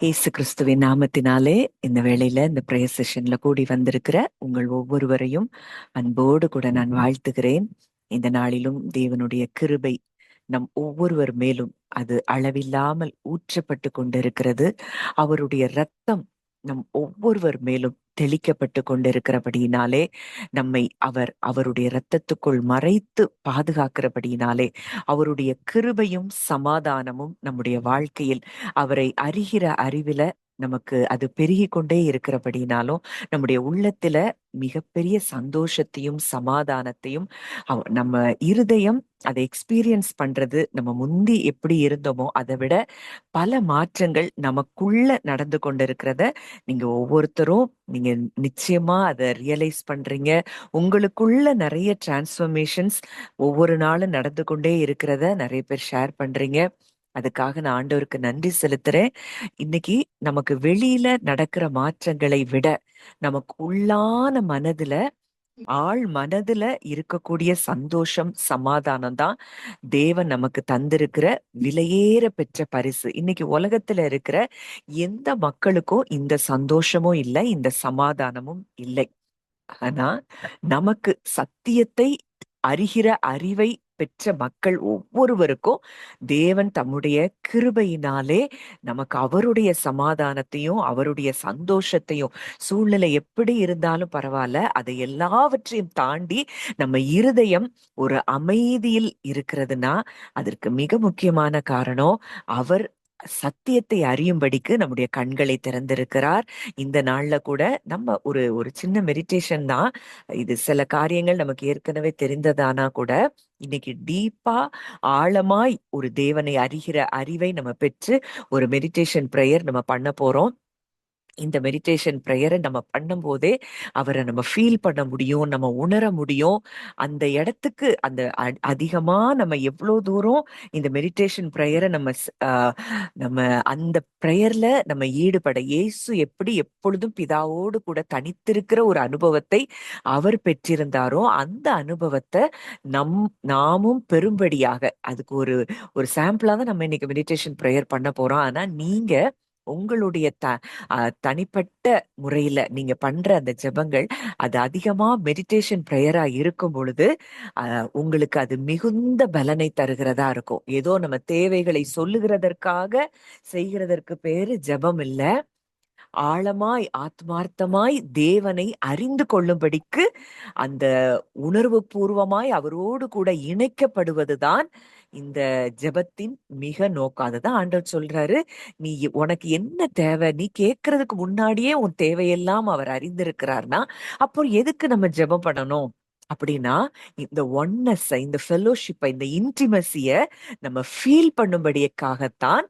இயேசு கிறிஸ்துவின் நாமத்தினாலே இந்த வேளையில இந்த பிரேயர் செஷன்ல கூடி வந்திருக்கிற உங்கள் ஒவ்வொருவரையும் அன்போடு கூட நான் வாழ்த்துகிறேன். இந்த நாளிலும் தேவனுடைய கிருபை நம் ஒவ்வொருவர் மேலும் அது அளவில்லாமல் ஊற்றப்பட்டு கொண்டிருக்கிறது. அவருடைய இரத்தம் நம் ஒவ்வொருவர் மேலும் தெளிக்கப்பட்டு கொண்டிருக்கிறபடியினாலே நம்மை அவருடைய இரத்தத்துக்குள் மறைத்து பாதுகாக்கிறபடியினாலே அவருடைய கிருபையும் சமாதானமும் நம்முடைய வாழ்க்கையில் அவரை அறிகிற அறிவில நமக்கு அது பெருகி கொண்டே இருக்கிறபடினாலும் நம்முடைய உள்ளத்துல மிகப்பெரிய சந்தோஷத்தையும் சமாதானத்தையும் நம்ம இருதயம் அதை எக்ஸ்பீரியன்ஸ் பண்றது நம்ம முந்தி எப்படி இருந்தோமோ அதை விட பல மாற்றங்கள் நமக்குள்ள நடந்து கொண்டிருக்கிறத நீங்க ஒவ்வொருத்தரும் நீங்க நிச்சயமா அதை ரியலைஸ் பண்றீங்க. உங்களுக்குள்ள நிறைய டிரான்ஸ்ஃபர்மேஷன்ஸ் ஒவ்வொரு நாளும் நடந்து கொண்டே இருக்கிறத நிறைய பேர் ஷேர் பண்றீங்க. அதுக்காக நான் ஆண்டவருக்கு நன்றி செலுத்துறேன். இன்னைக்கு நமக்கு வெளியில நடக்கிற மாற்றங்களை விட நமக்கு உள்ளான மனதுல ஆழ் மனதுல இருக்கக்கூடிய சந்தோஷம் சமாதானம் தான் தேவன் நமக்கு தந்திருக்கிற விலையேற பெற்ற பரிசு. இன்னைக்கு உலகத்துல இருக்கிற எந்த மக்களுக்கும் இந்த சந்தோஷமும் இல்லை, இந்த சமாதானமும் இல்லை. ஆனா நமக்கு சத்தியத்தை அறிகிற அறிவை பெற்ற மக்கள் ஒவ்வொருவருக்கும் தேவன் தம்முடைய கிருபையினாலே நமக்கு அவருடைய சமாதானத்தையும் அவருடைய சந்தோஷத்தையும், சூழ்நிலை எப்படி இருந்தாலும் பரவாயில்ல, அதை எல்லாவற்றையும் தாண்டி நம்ம இருதயம் ஒரு அமைதியில் இருக்கிறதுனா அதற்கு மிக முக்கியமான காரணம் அவர் சத்தியத்தை அறியும்படிக்கு நம்முடைய கண்களை திறந்திருக்கிறார். இந்த நாள்ல கூட நம்ம ஒரு ஒரு சின்ன மெடிடேஷன் தான் இது. சில காரியங்கள் நமக்கு ஏற்கனவே தெரிந்ததானா கூட இன்னைக்கு டீப்பா ஆழமாய் ஒரு தேவனை அறிகிற அறிவை நம்ம பெற்று ஒரு மெடிடேஷன் பிரேயர் நம்ம பண்ண போறோம். இந்த மெடிடேஷன் ப்ரேயரை நம்ம பண்ணும்போதே அவரை நம்ம ஃபீல் பண்ண முடியும், நம்ம உணர முடியும். அந்த இடத்துக்கு அந்த அதிகமா நம்ம எவ்வளோ தூரம் இந்த மெடிடேஷன் ப்ரேயரை நம்ம அந்த ப்ரேயர்ல நம்ம ஈடுபட, இயேசு எப்படி எப்பொழுதும் பிதாவோடு கூட தனித்திருக்கிற ஒரு அனுபவத்தை அவர் பெற்றிருந்தாரோ அந்த அனுபவத்தை நாமும் பெரும்படியாக அதுக்கு ஒரு ஒரு சாம்பிளா தான் நம்ம இன்னைக்கு மெடிடேஷன் ப்ரேயர் பண்ண போறோம். ஆனா நீங்க உங்களுடைய தனிப்பட்ட முறையில நீங்க பண்ற அந்த ஜெபங்கள் அது அதிகமா மெடிடேஷன் ப்ரேயரா இருக்கும் பொழுது உங்களுக்கு அது மிகுந்த பலனை தருகிறதா இருக்கும். ஏதோ நம்ம தேவைகளை சொல்லுகிறதற்காக செய்கிறதற்கு பேரு ஜெபம் இல்ல, ஆழமாய் ஆத்மார்த்தமாய் தேவனை அறிந்து கொள்ளும்படிக்கு அந்த உணர்வு பூர்வமாய் அவரோடு கூட இணைக்கப்படுவதுதான் இந்த ஜெபத்தின் மிக நோக்கம். அதுதான் ஆண்டவர் சொல்றாரு, நீ உனக்கு என்ன தேவை, நீ கேட்கறதுக்கு முன்னாடியே உன் தேவையெல்லாம் அவர் அறிந்திருக்கிறார்னா அப்போ எதுக்கு நம்ம ஜெபம் பண்ணணும் அப்படின்னா, இந்த ஒன்னஸ், இந்த ஃபெலோஷிப்பை, இந்த இன்டிமசிய நம்ம ஃபீல் பண்ணும்படியக்காகத்தான்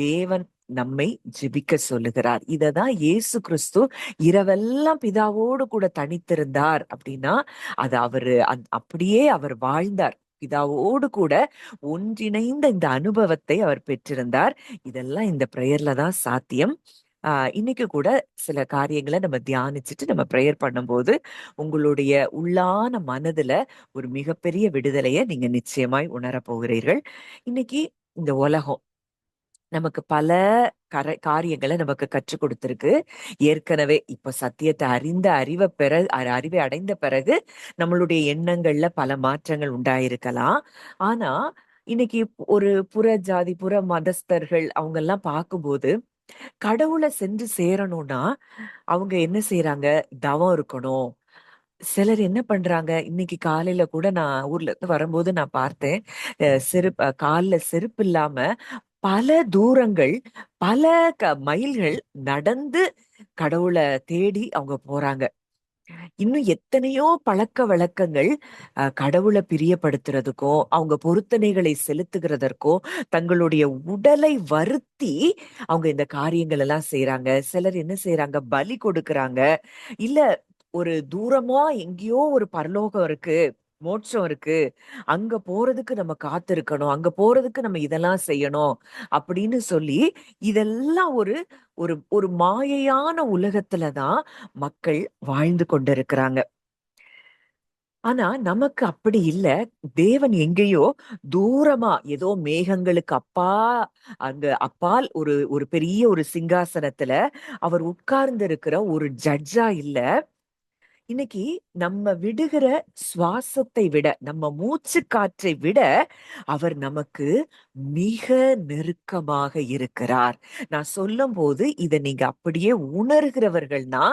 தேவன் நம்மை ஜெபிக்க சொல்லுகிறார். இததான் இயேசு கிறிஸ்து இரவெல்லாம் பிதாவோடு கூட தனித்திருந்தார் அப்படின்னா அது அவரு அப்படியே அவர் வாழ்ந்தார். பிதாவோடு கூட ஒன்றிணைந்த இந்த அனுபவத்தை அவர் பெற்றிருந்தார். இதெல்லாம் இந்த பிரேயர்ல தான் சாத்தியம். இன்னைக்கு கூட சில காரியங்களை நம்ம தியானிச்சுட்டு நம்ம பிரேயர் பண்ணும்போது உங்களுடைய உள்ளான மனதுல ஒரு மிகப்பெரிய விடுதலையை நீங்க நிச்சயமாய் உணர போகிறீர்கள். இன்னைக்கு இந்த உலகம் நமக்கு பல காரியங்களை நமக்கு கற்றுக் கொடுத்திருக்கு. ஏற்கனவே இப்ப சத்தியத்தை அறிந்த அறிவை அடைந்த பிறகு நம்மளுடைய எண்ணங்கள்ல பல மாற்றங்கள் உண்டாயிருக்கலாம். ஆனா இன்னைக்கு ஒரு புற ஜாதி புற மதஸ்தர்கள் அவங்க எல்லாம் பார்க்கும்போது கடவுளை சென்று சேரணும்னா அவங்க என்ன செய்யறாங்க, தவம் இருக்கணும். சிலர் என்ன பண்றாங்க, இன்னைக்கு காலையில கூட நான் ஊர்ல இருந்து வரும்போது நான் பார்த்தேன், கால்ல செருப்பு இல்லாம பல தூரங்கள், பல மைல்கள் நடந்து கடவுளை தேடி அவங்க போறாங்க. இன்னும் எத்தனையோ பழக்க வழக்கங்கள் கடவுளை பிரியப்படுத்துறதுக்கோ அவங்க பொருத்தனைகளை செலுத்துகிறதற்கோ தங்களுடைய உடலை வருத்தி அவங்க இந்த காரியங்கள் எல்லாம் செய்யறாங்க. சிலர் என்ன செய்யறாங்க, பலி கொடுக்கறாங்க. இல்ல ஒரு தூரமா எங்கேயோ ஒரு பரலோகம் இருக்கு, மோட்சம் இருக்கு, அங்க போறதுக்கு நம்ம காத்திருக்கணும், அங்க போறதுக்கு நம்ம இதெல்லாம் செய்யணும் அப்படின்னு சொல்லி இதெல்லாம் ஒரு ஒரு ஒரு மாயையான உலகத்துலதான் மக்கள் வாழ்ந்து கொண்டிருக்கிறாங்க. ஆனா நமக்கு அப்படி இல்ல. தேவன் எங்கேயோ தூரமா ஏதோ மேகங்களுக்கு அங்க அப்பால் ஒரு ஒரு பெரிய ஒரு சிங்காசனத்துல அவர் உட்கார்ந்து இருக்கிற ஒரு ஜட்ஜா இல்ல. இன்னைக்கு நம்ம விடுகிற சுவாசத்தை விட, நம்ம மூச்சு காற்றை விட அவர் நமக்கு மிக நெருக்கமாக இருக்கிறார். நான் சொல்லும் போது இதை நீங்க அப்படியே உணர்கிறவர்கள்னா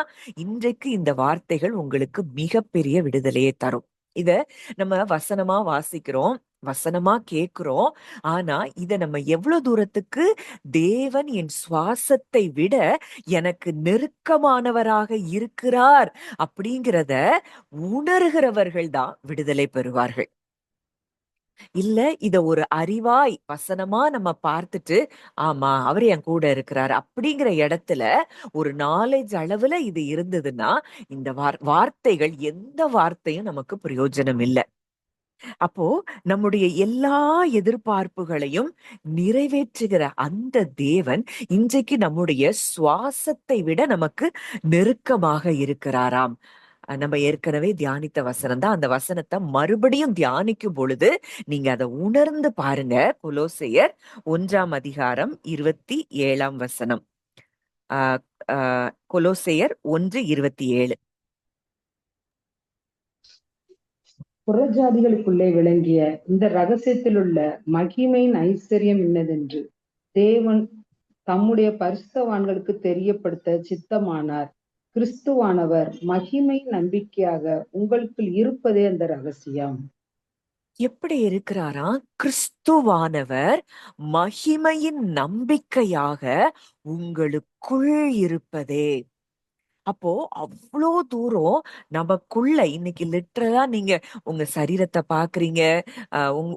இன்றைக்கு இந்த வார்த்தைகள் உங்களுக்கு மிகப்பெரிய விடுதலையை தரும். இத நம்ம வசனமா வாசிக்கிறோம், வசனமா கேட்கிறோம். ஆனா இத நம்ம எவ்வளவு தூரத்துக்கு தேவன் என் சுவாசத்தை விட எனக்கு நெருக்கமானவராக இருக்கிறார் அப்படிங்கிறத உணர்கிறவர்கள் தான் விடுதலை பெறுவார்கள். இல்ல இத ஒரு அறிவாய் வசனமா நம்ம பார்த்துட்டு, ஆமா அவரு என் கூட இருக்கிறாரு அப்படிங்கிற இடத்துல ஒரு நாலேஜ் அளவுல இது இருந்ததுன்னா இந்த வார்த்தைகள் எந்த வார்த்தையும் நமக்கு பிரயோஜனம் இல்ல. அப்போ நம்முடைய எல்லா எதிர்பார்ப்புகளையும் நிறைவேற்றுகிற அந்த தேவன் இன்றைக்கு நம்முடைய சுவாசத்தை விட நமக்கு நெருக்கமாக இருக்கிறாராம். நம்ம ஏற்கனவே தியானித்த வசனம் தான். அந்த வசனத்தை மறுபடியும் தியானிக்கும் பொழுது நீங்க அதை உணர்ந்து பாருங்க. கொலோசையர் 1 வசனம். ஆஹ் கொலோசையர் 1:27. புறஜாதிகளுக்குள்ளே விளங்கிய இந்த ரகசியத்திலுள்ள மகிமையின் ஐஸ்வர்யம் இன்னதென்று தேவன் தம்முடைய பரிசுத்தவான்களுக்கு தெரியப்படுத்த சித்தமானார். கிறிஸ்துவானவர் மகிமை நம்பிக்கையாக உங்களுக்குள் இருப்பதே அந்த ரகசியம். எப்படி இருக்கிறாரா? கிறிஸ்துவானவர் மகிமையின் நம்பிக்கையாக உங்களுக்குள் இருப்பதே. அப்போ அவ்வளோ தூரம் நமக்குள்ள இன்னைக்கு லிட்டரலா நீங்க உங்க சரீரத்தை பாக்குறீங்க.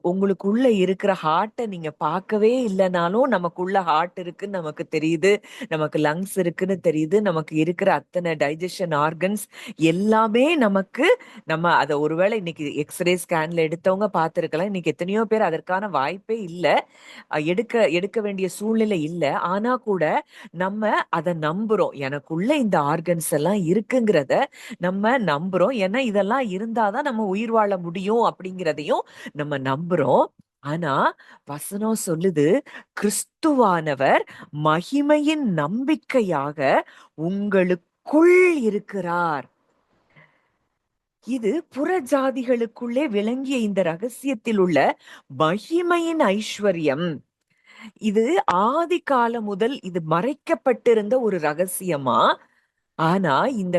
உங்களுக்குள்ள இருக்கிற ஹார்ட்டை நீங்க பார்க்கவே இல்லைனாலும் நமக்குள்ள ஹார்ட் இருக்குன்னு நமக்கு தெரியுது, நமக்கு லங்ஸ் இருக்குன்னு தெரியுது, நமக்கு இருக்கிற அத்தனை டைஜஷன் ஆர்கன்ஸ் எல்லாமே நமக்கு. நம்ம அதை ஒருவேளை இன்னைக்கு எக்ஸ்ரே ஸ்கேன்ல எடுத்தவங்க பார்த்துருக்கலாம். இன்னைக்கு எத்தனையோ பேர் அதற்கான வாய்ப்பே இல்லை, எடுக்க எடுக்க வேண்டிய சூழ்நிலை இல்லை. ஆனா கூட நம்ம அதை நம்புறோம். எனக்குள்ள இந்த ஆர்கன்ஸ் எல்லாம் இருக்குங்கிறத நம்ம நம்புறோம். ஏன்னா இதெல்லாம் இருந்தாதான் நம்ம உயிர் வாழ முடியும் அப்படிங்கிறதையும் நம்ம நம்புறோம். ஆனா வசனம் சொல்லுது, கிறிஸ்துவானவர் மகிமையின் நம்பிக்கையாக உங்களுக்குள் இருக்கிறார். இது புறஜாதிகளுக்குள்ளே விளங்கிய இந்த ரகசியத்தில் உள்ள மகிமையின் ஐஸ்வர்யம். இது ஆதி காலம் முதல் இது மறைக்கப்பட்டிருந்த ஒரு ரகசியமா. ஆனா இந்த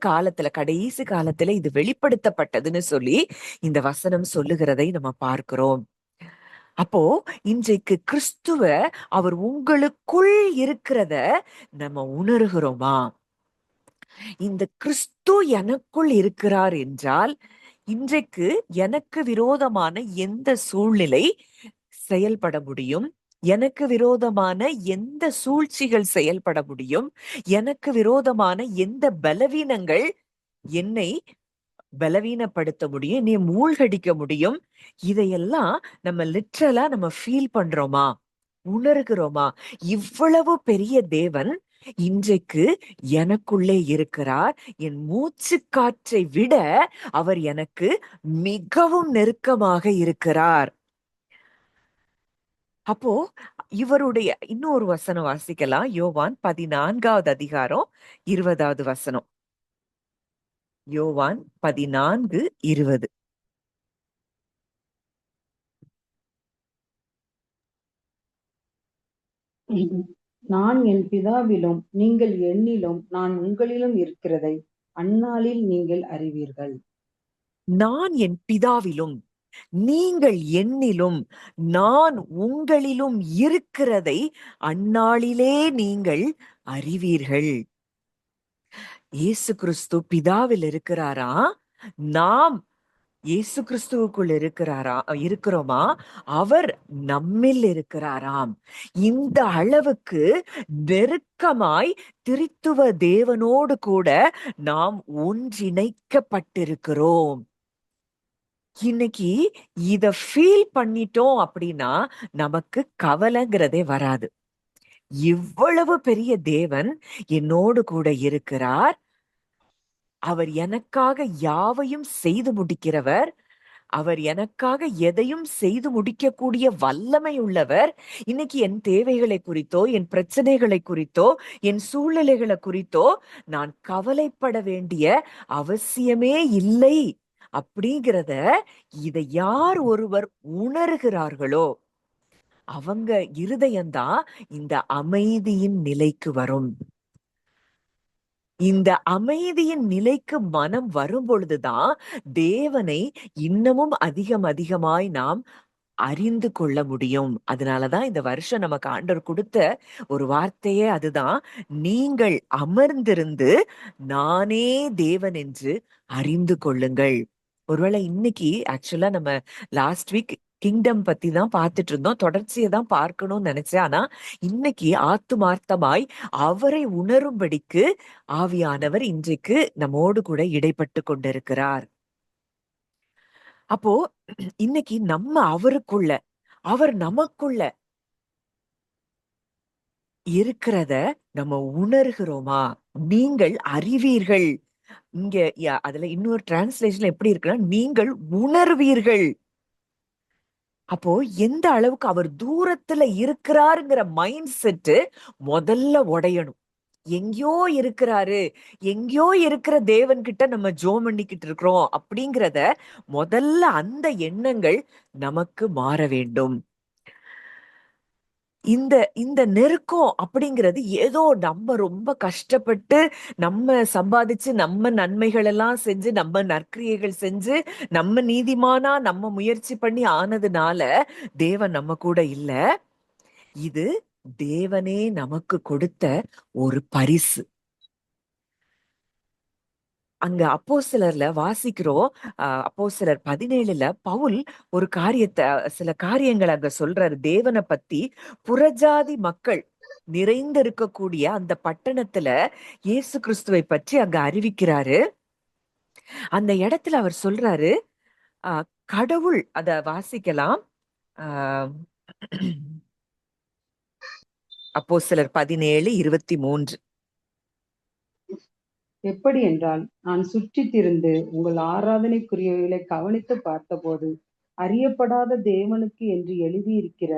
காலத்துல, கடைசி காலத்துல இது வெளிப்படுத்தப்பட்டதுன்னு சொல்லி இந்த வசனம் சொல்லுகிறதை நம்ம பார்க்கிறோம். அப்போ இன்றைக்கு கிறிஸ்துவ அவர் உங்களுக்குள் இருக்கிறத நம்ம உணர்கிறோமா? இந்த கிறிஸ்து எனக்குள் இருக்கிறார் என்றால் இன்றைக்கு எனக்கு விரோதமான எந்த சூழ்நிலை செயல்பட முடியும், எனக்கு விரோதமான எந்த சூழ்ச்சிகள் செயல்பட முடியும், எனக்கு விரோதமான எந்த பலவீனங்கள் என்னை பலவீனப்படுத்த முடியும், என்னை மூழ்கடிக்க முடியும், இதையெல்லாம் நம்ம லிட்ரலா நம்ம ஃபீல் பண்றோமா, உணர்கிறோமா? இவ்வளவு பெரிய தேவன் இன்றைக்கு எனக்குள்ளே இருக்கிறார். என் மூச்சு காற்றை விட அவர் எனக்கு மிகவும் நெருக்கமாக இருக்கிறார். அப்போ இவருடைய இன்னொரு வசனம் வாசிக்கலாம். யோவான் 14 வசனம். யோவான் 14:20. நான் என் பிதாவிலும் நீங்கள் என்னிலும் நான் உங்களிலும் இருக்கிறதை அந்நாளில் நீங்கள் அறிவீர்கள். நான் என் பிதாவிலும் நீங்கள் என்னிலும் நான் உங்களிலும் இருக்கிறதை அந்நாளிலே நீங்கள் அறிவீர்கள். இயேசு கிறிஸ்து பிதாவில் இருக்கிறாரா? நாம் இயேசு கிறிஸ்துவுக்குள் இருக்கிறோமா? அவர் நம்மில் இருக்கிறாராம். இந்த அளவுக்கு நெருக்கமாய் திரித்துவ தேவனோடு கூட நாம் ஒன்றிணைக்கப்பட்டிருக்கிறோம். இன்னைக்கு இத ஃபீல் பண்ணிட்டோம் அப்படின்னா நமக்கு கவலைங்கிறதே வராது. இவ்வளவு பெரிய தேவன் என்னோடு கூட இருக்கிறார். அவர் எனக்காக யாவையும் செய்து முடிக்கிறவர். அவர் எனக்காக எதையும் செய்து முடிக்கக்கூடிய வல்லமை உள்ளவர். இன்னைக்கு என் தேவைகளை குறித்தோ, என் பிரச்சனைகளை குறித்தோ, என் சூழ்நிலைகளை குறித்தோ நான் கவலைப்பட வேண்டிய அவசியமே இல்லை அப்படிங்கிறத இதை யார் ஒருவர் உணர்கிறார்களோ அவங்க இருதயம்தான் இந்த அமைதியின் நிலைக்கு வரும். இந்த அமைதியின் நிலைக்கு மனம் வரும் பொழுதுதான் தேவனை இன்னமும் அதிகமாய் நாம் அறிந்து கொள்ள முடியும். அதனாலதான் இந்த வருஷம் நமக்கு ஆண்டவர் கொடுத்த ஒரு வார்த்தையே அதுதான், நீங்கள் அமர்ந்திருந்து நானே தேவன் என்று அறிந்து கொள்ளுங்கள். ஒருவேளை இன்னைக்கு ஆக்சுவலா நம்ம லாஸ்ட் வீக் கிங்டம் பத்தி தான் பார்த்துட்டு இருந்தோம், தொடர்ச்சியை தான் பார்க்கணும்னு நினைச்சேன். ஆனா இன்னைக்கு ஆத்துமார்த்தமாய் அவரை உணரும்படிக்கு ஆவியானவர் இன்றைக்கு நம்மோடு கூட இடைப்பட்டு கொண்டிருக்கிறார். அப்போ இன்னைக்கு நம்ம அவருக்குள்ள, அவர் நமக்குள்ள இருக்கிறத நம்ம உணர்கிறோமா? நீங்கள் அறிவீர்கள். இங்க அதுல இன்னொரு டிரான்ஸ்லேஷன்ல எப்படி இருக்குன்னா, நீங்கள் உணர்வீர்கள். அப்போ எந்த அளவுக்கு அவர் தூரத்துல இருக்கிறாருங்கிற மைண்ட் செட்டு முதல்ல உடையணும். எங்கேயோ இருக்கிறாரு, எங்கேயோ இருக்கிற தேவன் கிட்ட நம்ம ஜெபம் பண்ணிக்கிட்டு இருக்கிறோம் அப்படிங்கிறத முதல்ல அந்த எண்ணங்கள் நமக்கு மாற வேண்டும். இந்த இந்த நெருக்கம் அப்படிங்கிறது ஏதோ நம்ம ரொம்ப கஷ்டப்பட்டு நம்ம சம்பாதிச்சு நம்ம நன்மைகள் எல்லாம் செஞ்சு நம்ம நற்கிரியைகள் செஞ்சு நம்ம நீதிமானா நம்ம முயற்சி பண்ணி ஆனதுனால தேவன் நம்ம கூட இல்ல. இது தேவனே நமக்கு கொடுத்த ஒரு பரிசு. அங்க அப்போஸ்தலர்ல வாசிக்கிறோம். அப்போஸ்தலர் 17ல பவுல் ஒரு காரியத்தை, சில காரியங்கள் அங்க சொல்றாரு தேவனை பத்தி. புறஜாதி மக்கள் நிறைந்து இருக்கக்கூடிய அந்த பட்டணத்துல இயேசு கிறிஸ்துவை பற்றி அங்க அறிவிக்கிறாரு. அந்த இடத்துல அவர் சொல்றாரு, கடவுள், அத வாசிக்கலாம். அப்போஸ்தலர் 17:23. எப்படி என்றால், நான் சுற்றித் திரிந்து உங்கள் ஆராதனைக்குரியவைகளை கவனித்து பார்த்தபோது அறியப்படாத தேவனுக்கு என்று எழுதியிருக்கிற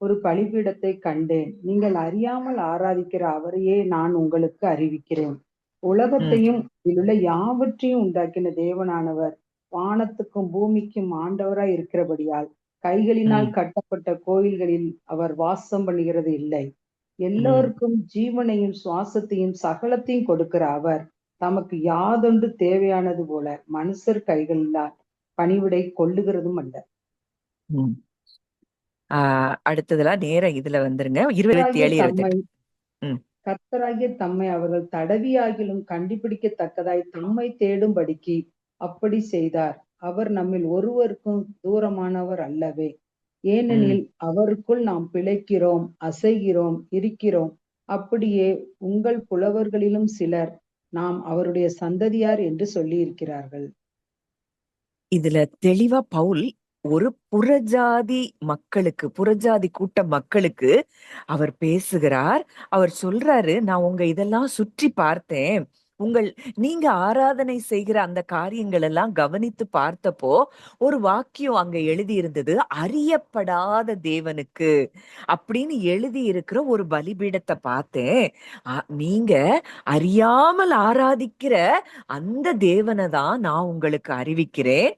ஒரு பலிபீடத்தை கண்டேன். நீங்கள் அறியாமல் ஆராதிக்கிற அவரையே நான் உங்களுக்கு அறிவிக்கிறேன். உலகத்தையும் இதிலுள்ள யாவற்றையும் உண்டாக்கின தேவனானவர் வானத்துக்கும் பூமிக்கும் ஆண்டவராய் இருக்கிறபடியால் கைகளினால் கட்டப்பட்ட கோயில்களில் அவர் வாசம் பண்ணுகிறது இல்லை. எல்லோருக்கும் ஜீவனையும் சுவாசத்தையும் சகலத்தையும் கொடுக்கிற அவர் தமக்கு யாதொன்று தேவையானது போல மனுஷர் கைகளினால் பணிவிடை கொள்ளுகிறதும் அல்ல. அடுத்ததுல நேரம் இதுல வந்துருங்க. 27-28. கர்த்தராகிய தம்மை அவர்கள் தடவியாகிலும் கண்டுபிடிக்கத்தக்கதாய் தம்மை தேடும்படிக்கு அப்படி செய்தார். அவர் நம்மில் ஒருவருக்கும் தூரமானவர் அல்லவே. ஏனெனில் அவருக்குள் நாம் பிழைக்கிறோம், அசைகிறோம், இருக்கிறோம். அப்படியே உங்கள் புலவர்களிலும் சிலர் நாம் அவருடைய சந்ததியார் என்று சொல்லி இருக்கிறார்கள். இதுல தெளிவா பவுல் ஒரு புறஜாதி மக்களுக்கு, புறஜாதி கூட்ட மக்களுக்கு அவர் பேசுகிறார். அவர் சொல்றாரு, நான் உங்க இதெல்லாம் சுற்றி பார்த்தேன். நீங்க ஆராதனை செய்கிற அந்த காரியங்கள் எல்லாம் கவனித்து பார்த்தப்போ ஒரு வாக்கியம் அங்க எழுதி இருந்தது, அறியப்படாத தேவனுக்கு அப்படின்னு எழுதி இருக்கிற ஒரு பலிபீடத்தை பார்த்தேன். நீங்க அறியாமல் ஆராதிக்கிற அந்த தேவனை தான் நான் உங்களுக்கு அறிவிக்கிறேன்.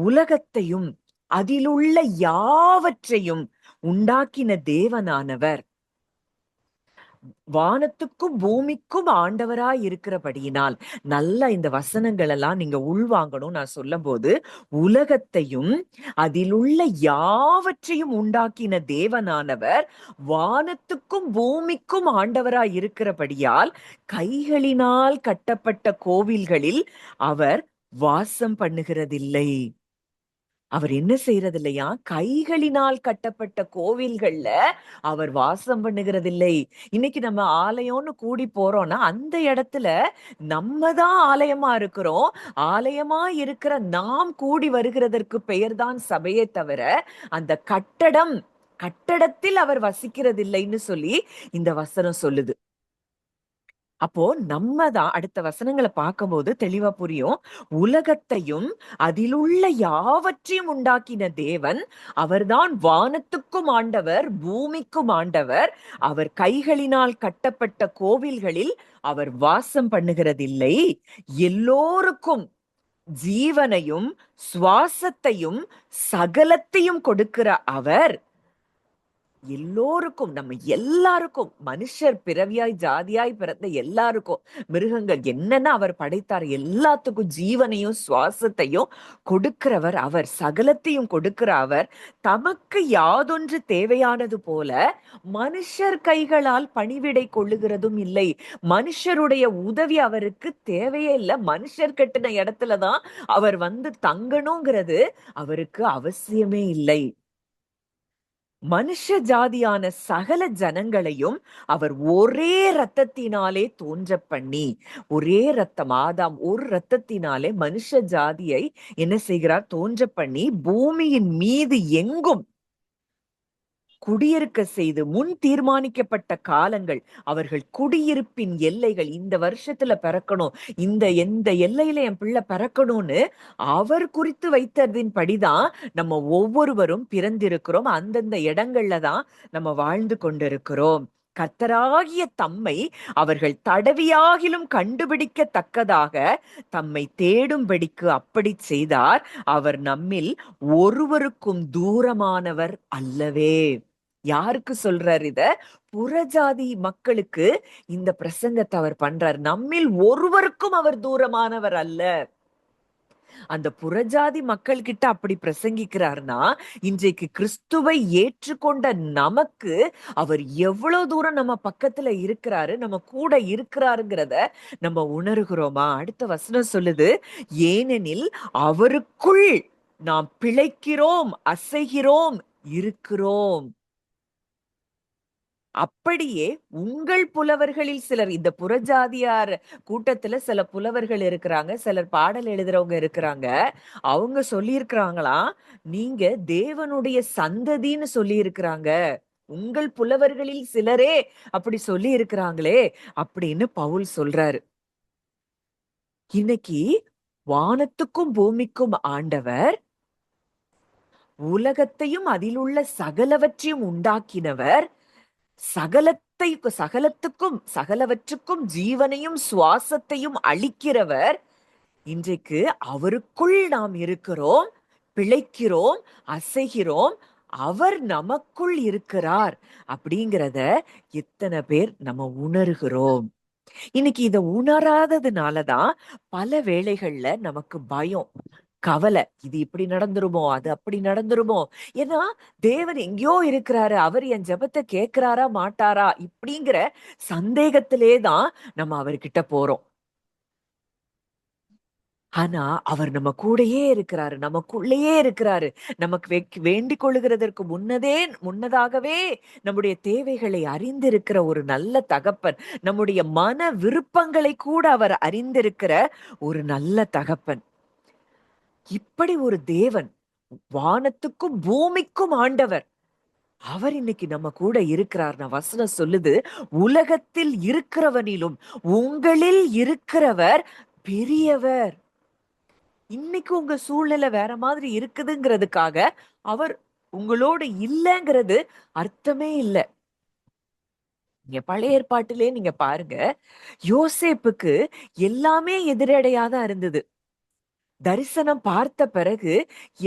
உலகத்தையும் அதிலுள்ள யாவற்றையும் உண்டாக்கின தேவனானவர் வானத்துக்கும் பூமிக்கும் ஆண்டவராய் இருக்கிறபடியினால், நல்ல இந்த வசனங்கள் எல்லாம் நீங்க உள்வாங்கணும். நான் சொல்லும் போது, உலகத்தையும் அதிலுள்ள யாவற்றையும் உண்டாக்கின தேவனானவர் வானத்துக்கும் பூமிக்கும் ஆண்டவராய் இருக்கிறபடியால் கைகளினால் கட்டப்பட்ட கோவில்களில் அவர் வாசம் பண்ணுகிறதில்லை. அவர் என்ன செய்யறது இல்லையா? கைகளினால் கட்டப்பட்ட கோவில்கள்ல அவர் வாசம் பண்ணுகிறதில்லை. இன்னைக்கு நம்ம ஆலயம்னு கூடி போறோம்னா அந்த இடத்துல நம்ம தான் ஆலயமா இருக்கிறோம். ஆலயமா இருக்கிற நாம் கூடி வருகிறதற்கு பெயர்தான் சபையே தவிர அந்த கட்டடத்தில் அவர் வசிக்கிறதில்லைன்னு சொல்லி இந்த வசனம் சொல்லுது. அப்போ நம்ம தான் அடுத்த வசனங்களை பார்க்கும்போது தெளிவா புரியும். உலகத்தையும் அதிலுள்ள யாவற்றையும் உண்டாக்கின தேவன், அவர்தான் வானத்துக்கும் ஆண்டவர், பூமிக்கும் ஆண்டவர். அவர் கைகளினால் கட்டப்பட்ட கோவில்களில் அவர் வாசம் பண்ணுகிறதில்லை. எல்லோருக்கும் ஜீவனையும் சுவாசத்தையும் சகலத்தையும் கொடுக்கிற அவர் எல்லோருக்கும், நம்ம எல்லாருக்கும், மனுஷர் பிறவியாய் ஜாதியாய் பிறந்த எல்லாருக்கும், மிருகங்கள் என்னன்னா அவர் படைத்தார், எல்லாத்துக்கும் ஜீவனையும் சுவாசத்தையும் கொடுக்கிறவர் அவர், சகலத்தையும் கொடுக்கிற அவர், தமக்கு யாதொன்று தேவையானது போல மனுஷர் கைகளால் பணிவிடை கொள்ளுகிறதும் இல்லை. மனுஷருடைய உதவி அவருக்கு தேவையே இல்லை. மனுஷர் கட்டின இடத்துலதான் அவர் வந்து தங்கணுங்கிறது அவருக்கு அவசியமே இல்லை. மனுஷ ஜாதியான சகல ஜனங்களையும் அவர் ஒரே இரத்தத்தினாலே தோன்ற பண்ணி, ஒரே இரத்தம், ஆதாம் ஒரு இரத்தத்தினாலே மனுஷ ஜாதியை என்ன செய்கிறார்? தோன்ற பண்ணி பூமியின் மீது எங்கும் குடியிருக்க செய்து, முன் தீர்மானிக்கப்பட்ட காலங்கள், அவர்கள் குடியிருப்பின் எல்லைகள், இந்த வருஷத்துல பிறக்கணும், எந்த எல்லையில என் பிள்ளை பிறக்கணும்னு அவர் குறித்து வைத்ததின் படிதான் நம்ம ஒவ்வொருவரும் பிறந்திருக்கிறோம். அந்தந்த இடங்கள்ல தான் நம்ம வாழ்ந்து கொண்டிருக்கிறோம். கர்த்தராகிய தம்மை அவர்கள் தடவியாகிலும் கண்டுபிடிக்கத்தக்கதாக தம்மை தேடும்படிக்கு அப்படி செய்தார். அவர் நம்மில் ஒருவருக்கும் தூரமானவர் அல்லவே. யாருக்கு சொல்றார் இத? புறஜாதி மக்களுக்கு இந்த பிரசங்கத்தை அவர் பண்றார். நம்மில் ஒருவருக்கும் அவர் தூரமானவர் அல்ல. அந்த புறஜாதி மக்கள் கிட்ட அப்படி பிரசங்கிக்கிறார்னா, இன்றைக்கு கிறிஸ்துவை ஏற்றுக்கொண்ட நமக்கு அவர் எவ்வளவு தூரம் நம்ம பக்கத்துல இருக்கிறாரு, நம்ம கூட இருக்கிறாருங்கிறத நம்ம உணர்கிறோமா? அடுத்த வசனம் சொல்லுது, ஏனெனில் அவருக்குள் நாம் பிழைக்கிறோம், அசைகிறோம், இருக்கிறோம். அப்படியே உங்கள் புலவர்களில் சிலர், இந்த புறஜாதியார் கூட்டத்துல சில புலவர்கள் இருக்கிறாங்க, சிலர் பாடல் எழுதுறவங்க இருக்கிறாங்க. அவங்க சொல்லி இருக்கிறாங்களாம், நீங்க தேவனுடைய சந்ததின்னு சொல்லி இருக்கிறாங்க. உங்கள் புலவர்களில் சிலரே அப்படி சொல்லி இருக்கிறாங்களே அப்படின்னு பவுல் சொல்றாரு. இன்னைக்கு வானத்துக்கும் பூமிக்கும் ஆண்டவர், உலகத்தையும் அதிலுள்ள சகலவற்றையும் உண்டாக்கினவர், சகலத்துக்கும் சகலவற்றுக்கும் ஜீவனையும் சுவாசத்தையும் அளிக்கிறவர். இன்றைக்கு அவருக்குள் நாம் இருக்கிறோம், பிழைக்கிறோம், அசைகிறோம். அவர் நமக்குள் இருக்கிறார் அப்படிங்கிறத எத்தனை பேர் நம்ம உணர்கிறோம்? இன்னைக்கு இத உணராததுனாலதான் பல வேளைகள்ல நமக்கு பயம், கவலை. இது இப்படி நடந்துருமோ, அது அப்படி நடந்துருமோ? ஏன்னா தேவன் எங்கேயோ இருக்கிறாரு, அவர் என் ஜெபத்தை கேட்கிறாரா மாட்டாரா இப்படிங்கிற சந்தேகத்திலே தான் நம்ம அவர்கிட்ட போறோம். ஆனா அவர் நம்ம கூடயே இருக்கிறாரு, நமக்குள்ளேயே இருக்கிறாரு. நமக்கு வேண்டிக் கொள்ளுகிறதற்கு முன்னதாகவே நம்முடைய தேவைகளை அறிந்திருக்கிற ஒரு நல்ல தகப்பன், நம்முடைய மன விருப்பங்களை கூட அவர் அறிந்திருக்கிற ஒரு நல்ல தகப்பன். இப்படி ஒரு தேவன், வானத்துக்கும் பூமிக்கும் ஆண்டவர், அவர் இன்னைக்கு நம்ம கூட இருக்கிறார். வசனம் சொல்லுது, உலகத்தில் இருக்கிறவனிலும் உங்களில் இருக்கிறவர் பெரியவர். இன்னைக்கு உங்க சூழ்நிலை வேற மாதிரி இருக்குதுங்கிறதுக்காக அவர் உங்களோட இல்லைங்கிறது அர்த்தமே இல்லை. நீங்க பழைய ஏற்பாட்டிலே நீங்க பாருங்க, யோசேப்புக்கு எல்லாமே எதிரடையாதான் இருந்தது. தரிசனம் பார்த்த பிறகு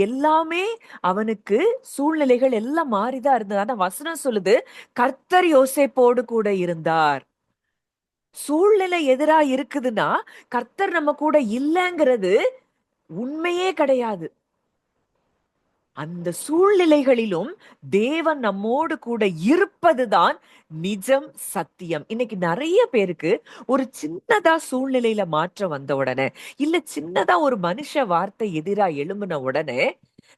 எல்லாமே அவனுக்கு சூழ்நிலைகள் எல்லாம் மாறிதான் இருந்தது. ஆனா வசனம் சொல்லுது, கர்த்தர் யோசேப்போடு கூட இருந்தார். சூழ்நிலை எதிரா இருக்குதுன்னா கர்த்தர் நம்ம கூட இல்லைங்கிறது உண்மையே கிடையாது. அந்த சூழ்நிலைகளிலும் தேவன் நம்மோடு கூட இருப்பதுதான் நிஜம், சத்தியம். இன்னைக்கு நிறைய பேருக்கு ஒரு சின்னதா சூழ்நிலையில மாற்றம் வந்த உடனே, இல்ல சின்னதா ஒரு மனுஷ வார்த்தை எதிரா எழும்பின உடனே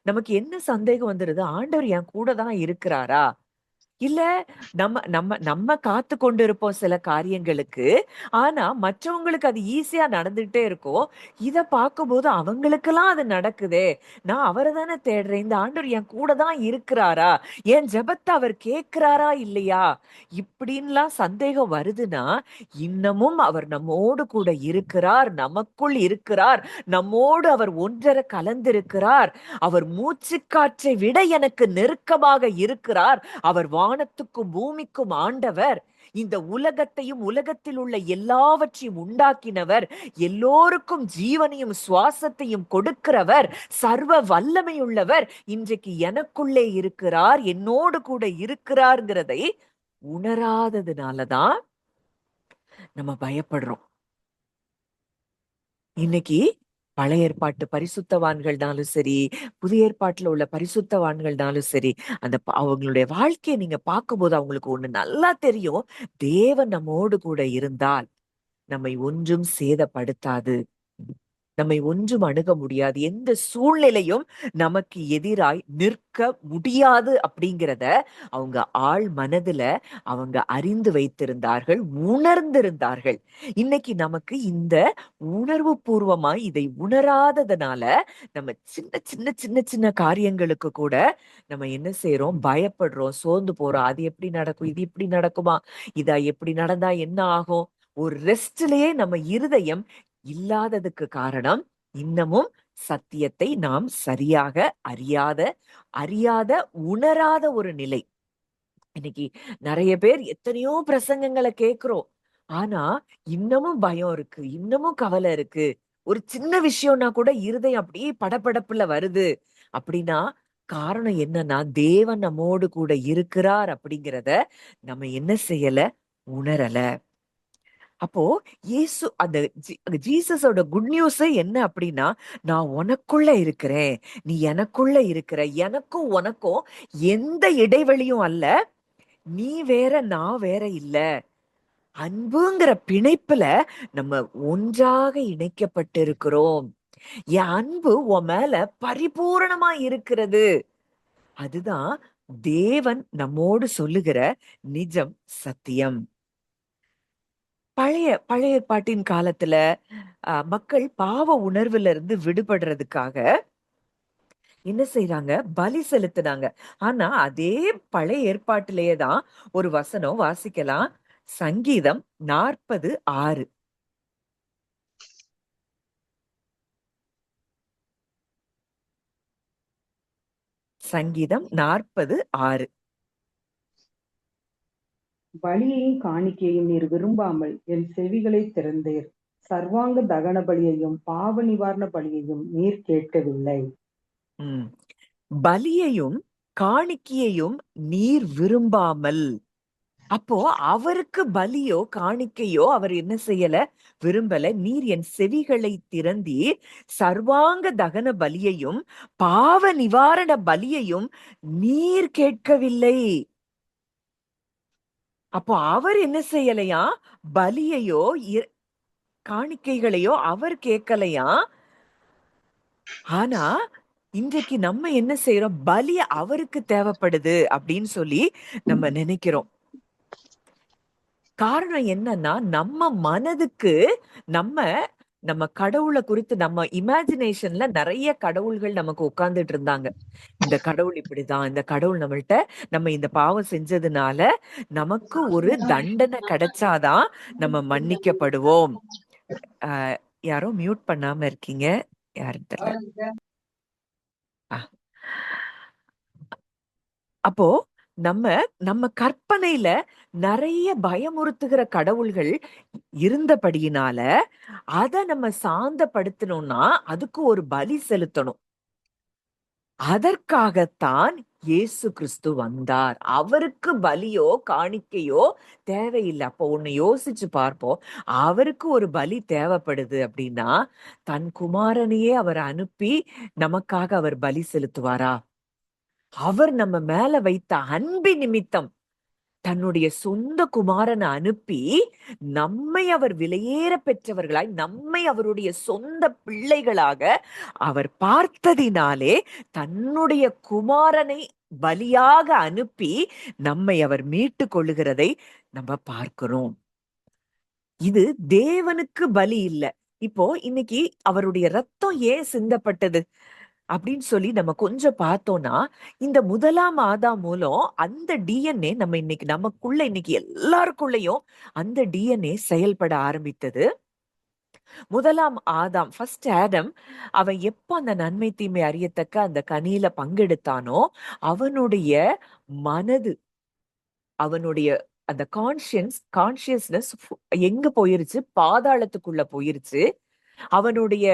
நமக்கு என்ன சந்தேகம் வந்துருது? ஆண்டவர் என் கூட தான் இருக்கிறாரா? இல்ல நம்ம நம்ம நம்ம காத்து கொண்டு இருப்போம் சில காரியங்களுக்கு. ஆனா மற்றவங்களுக்கு அது ஈஸியா நடந்துகிட்டே இருக்கும். இத பார்க்கும்போது அவங்களுக்கெல்லாம் அது நடக்குதே. நான் அவர தானே தேடுறேன். இந்த ஆண்டவர் என் கூட தான் இருக்கிறாரா? என் ஜெபத்த அவர் கேட்கிறாரா இல்லையா? இப்படின்லாம் சந்தேகம் வருதுன்னா, இன்னமும் அவர் நம்மோடு கூட இருக்கிறார். நமக்குள் இருக்கிறார். நம்மோடு அவர் ஒன்றர கலந்திருக்கிறார். அவர் மூச்சுக்காற்றை விட எனக்கு நெருக்கமாக இருக்கிறார். அவர் வானத்துக்கும் பூமிக்கும் ஆண்டவர். இந்த உலகத்தையும் உலகத்தில் உள்ள எல்லாவற்றையும் உண்டாக்கினவர். எல்லோருக்கும் ஜீவனையும் சுவாசத்தையும் கொடுக்கிறவர். சர்வ வல்லமையுள்ளவர். இன்றைக்கு எனக்குள்ளே இருக்கிறார், என்னோடு கூட இருக்கிறார்ங்கிறதை உணராததுனாலதான் நம்ம பயப்படுறோம். இன்னைக்கு பழைய ஏற்பாட்டு பரிசுத்தவான்கள்னாலும் சரி, புதிய ஏற்பாட்டுல உள்ள பரிசுத்தவான்கள்னாலும் சரி, அந்த அவங்களுடைய வாழ்க்கையை நீங்க பார்க்கும்போது அவங்களுக்கு ஒண்ணு நல்லா தெரியும். தேவன் நம்மோடு கூட இருந்தால் நம்மை ஒன்றும் சேதப்படுத்தாது. நம்மை ஒன்றும் அணுக முடியாது. எந்த சூழ்நிலையும் நமக்கு எதிராய் நிற்க முடியாது அப்படிங்கிறத அவங்க ஆழ் மனதுல அவங்க அறிந்து வைத்திருந்தார்கள், உணர்ந்திருந்தார்கள். இன்னைக்கு நமக்கு இந்த உணர்வு பூர்வமாய் இதை உணராததுனால நம்ம சின்ன சின்ன சின்ன சின்ன காரியங்களுக்கு கூட நம்ம என்ன செய்யறோம்? பயப்படுறோம், சோர்ந்து போறோம். அது எப்படி நடக்கும்? இது இப்படி நடக்குமா? இதா எப்படி நடந்தா என்ன ஆகும்? ஒரு ரெஸ்ட்லயே நம்ம இருதயம் இல்லாததுக்கு காரணம் இன்னமும் சத்தியத்தை நாம் சரியாக அறியாத அறியாத உணராத ஒரு நிலை. இன்னைக்கு நிறைய பேர் எத்தனையோ பிரசங்கங்களை கேட்கிறோம். ஆனா இன்னமும் பயம் இருக்கு, இன்னமும் கவலை இருக்கு. ஒரு சின்ன விஷயம்னா கூட இருதயம் அப்படியே படபடப்புல வருது அப்படின்னா காரணம் என்னன்னா தேவன் நம்மோடு கூட இருக்கிறார் அப்படிங்கிறத நம்ம என்ன செய்யல? உணரல. அப்போ இயேசு அந்த ஜீசஸோட குட் நியூஸ் என்ன அப்படின்னா, நான் உனக்குள்ள இருக்கிறேன், நீ எனக்குள்ள இருக்கிற, எனக்கும் உனக்கும் எந்த இடைவெளியும் அல்ல, நீ வேற நான் வேற இல்ல. அன்புங்கிற பிணைப்புல நம்ம ஒன்றாக இணைக்கப்பட்டிருக்கிறோம். என் அன்பு உன் மேல பரிபூரணமா இருக்கிறது. அதுதான் தேவன் நம்மோடு சொல்லுகிற நிஜம், சத்தியம். பழைய பழைய ஏற்பாட்டின் காலத்துல மக்கள் பாவ உணர்வுல இருந்து விடுபடுறதுக்காக என்ன செய்றாங்க? பலி செலுத்துனாங்க. ஆனா அதே பழைய ஏற்பாட்டிலேயே தான் ஒரு வசனம் வாசிக்கலாம். சங்கீதம் 40:6. சங்கீதம் 40:6. பலியையும் காணிக்கையும் நீர் விரும்பாமல் என் செவிகளை திறந்தீர். சர்வாங்க தகன பலியையும் பாவ நிவாரண பலியையும் நீர் கேட்கவில்லை. ம். பலியையும் காணிக்கையையும் நீர் விரும்பாமல். அப்போ அவருக்கு பலியோ காணிக்கையோ அவர் என்ன செய்யல? விரும்பல. நீர் என் செவிகளை திறந்தீர். சர்வாங்க தகன பலியையும் பாவ நிவாரண பலியையும் நீர் கேட்கவில்லை. அப்போ அவர் என்ன செய்யலையா? பலியையோ காணிக்கைகளையோ அவர் கேட்கலையா? ஆனா இன்றைக்கு நம்ம என்ன செய்யறோம்? பலி அவருக்கு தேவைப்படுது அப்படின்னு சொல்லி நம்ம நினைக்கிறோம். காரணம் என்னன்னா நம்ம மனதுக்கு நம்ம நம்ம கடவுளை குறித்து நம்ம இமேஜினேஷன்ல நிறைய கடவுள்கள் நமக்கு உட்கார்ந்துட்டு இருந்தாங்க. இந்த கடவுள் இப்படிதான், இந்த கடவுள் நம்மள்ட்ட நம்ம இந்த பாவம் செஞ்சதுனால நமக்கு ஒரு தண்டனை கிடைச்சாதான் நம்ம மன்னிக்கப்படுவோம். யாரோ மியூட் பண்ணாம இருக்கீங்க, யாருன்னு தெரியல. அப்போ நம்ம நம்ம கற்பனையில நிறைய பயமுறுத்துகிற கடவுள்கள் இருந்தபடியினால அத நம்ம சாந்தப்படுத்தணும்னா அதுக்கு ஒரு பலி செலுத்தணும். அதற்காகத்தான் இயேசு கிறிஸ்து வந்தார். அவருக்கு பலியோ காணிக்கையோ தேவையில்லை. அப்போ ஒண்ணு யோசிச்சு பார்ப்போம். அவருக்கு ஒரு பலி தேவைப்படுது அப்படின்னா தன் குமாரனையே அவர் அனுப்பி நமக்காக அவர் பலி செலுத்துவாரா? அவர் நம்ம மேல வைத்த அன்பின் நிமித்தம் தன்னுடைய சொந்த குமாரனை அனுப்பி நம்மை அவர் விலையேற பெற்றவர்களாய் நம்மை அவருடைய சொந்த பிள்ளைகளாக அவர் பார்த்ததினாலே தன்னுடைய குமாரனை பலியாக அனுப்பி நம்மை அவர் மீட்டு கொள்ளுகிறதை நம்ம பார்க்கிறோம். இது தேவனுக்கு பலி இல்ல. இப்போ இன்னைக்கு அவருடைய ரத்தம் ஏன் சிந்தப்பட்டது அப்படின்னு சொல்லி நம்ம கொஞ்சம் பார்த்தோம்னா, இந்த முதலாம் ஆதாம் மூலம் அந்த டிஎன்ஏ நம்ம இன்னைக்கு நமக்குள்ள இன்னைக்கு எல்லாருக்குள்ளயும் அந்த டிஎன்ஏ செயல்பட ஆரம்பித்தது. முதலாம் ஆதாம், ஃபர்ஸ்ட் ஆடம், அவன் எப்போ அந்த நன்மை தீமை அறியத்தக்க அந்த கனியில பங்கெடுத்தானோ, அவனுடைய மனது, அவனுடைய அந்த கான்சியஸ்னஸ் எங்க போயிருச்சு? பாதாளத்துக்குள்ள போயிருச்சு. அவனுடைய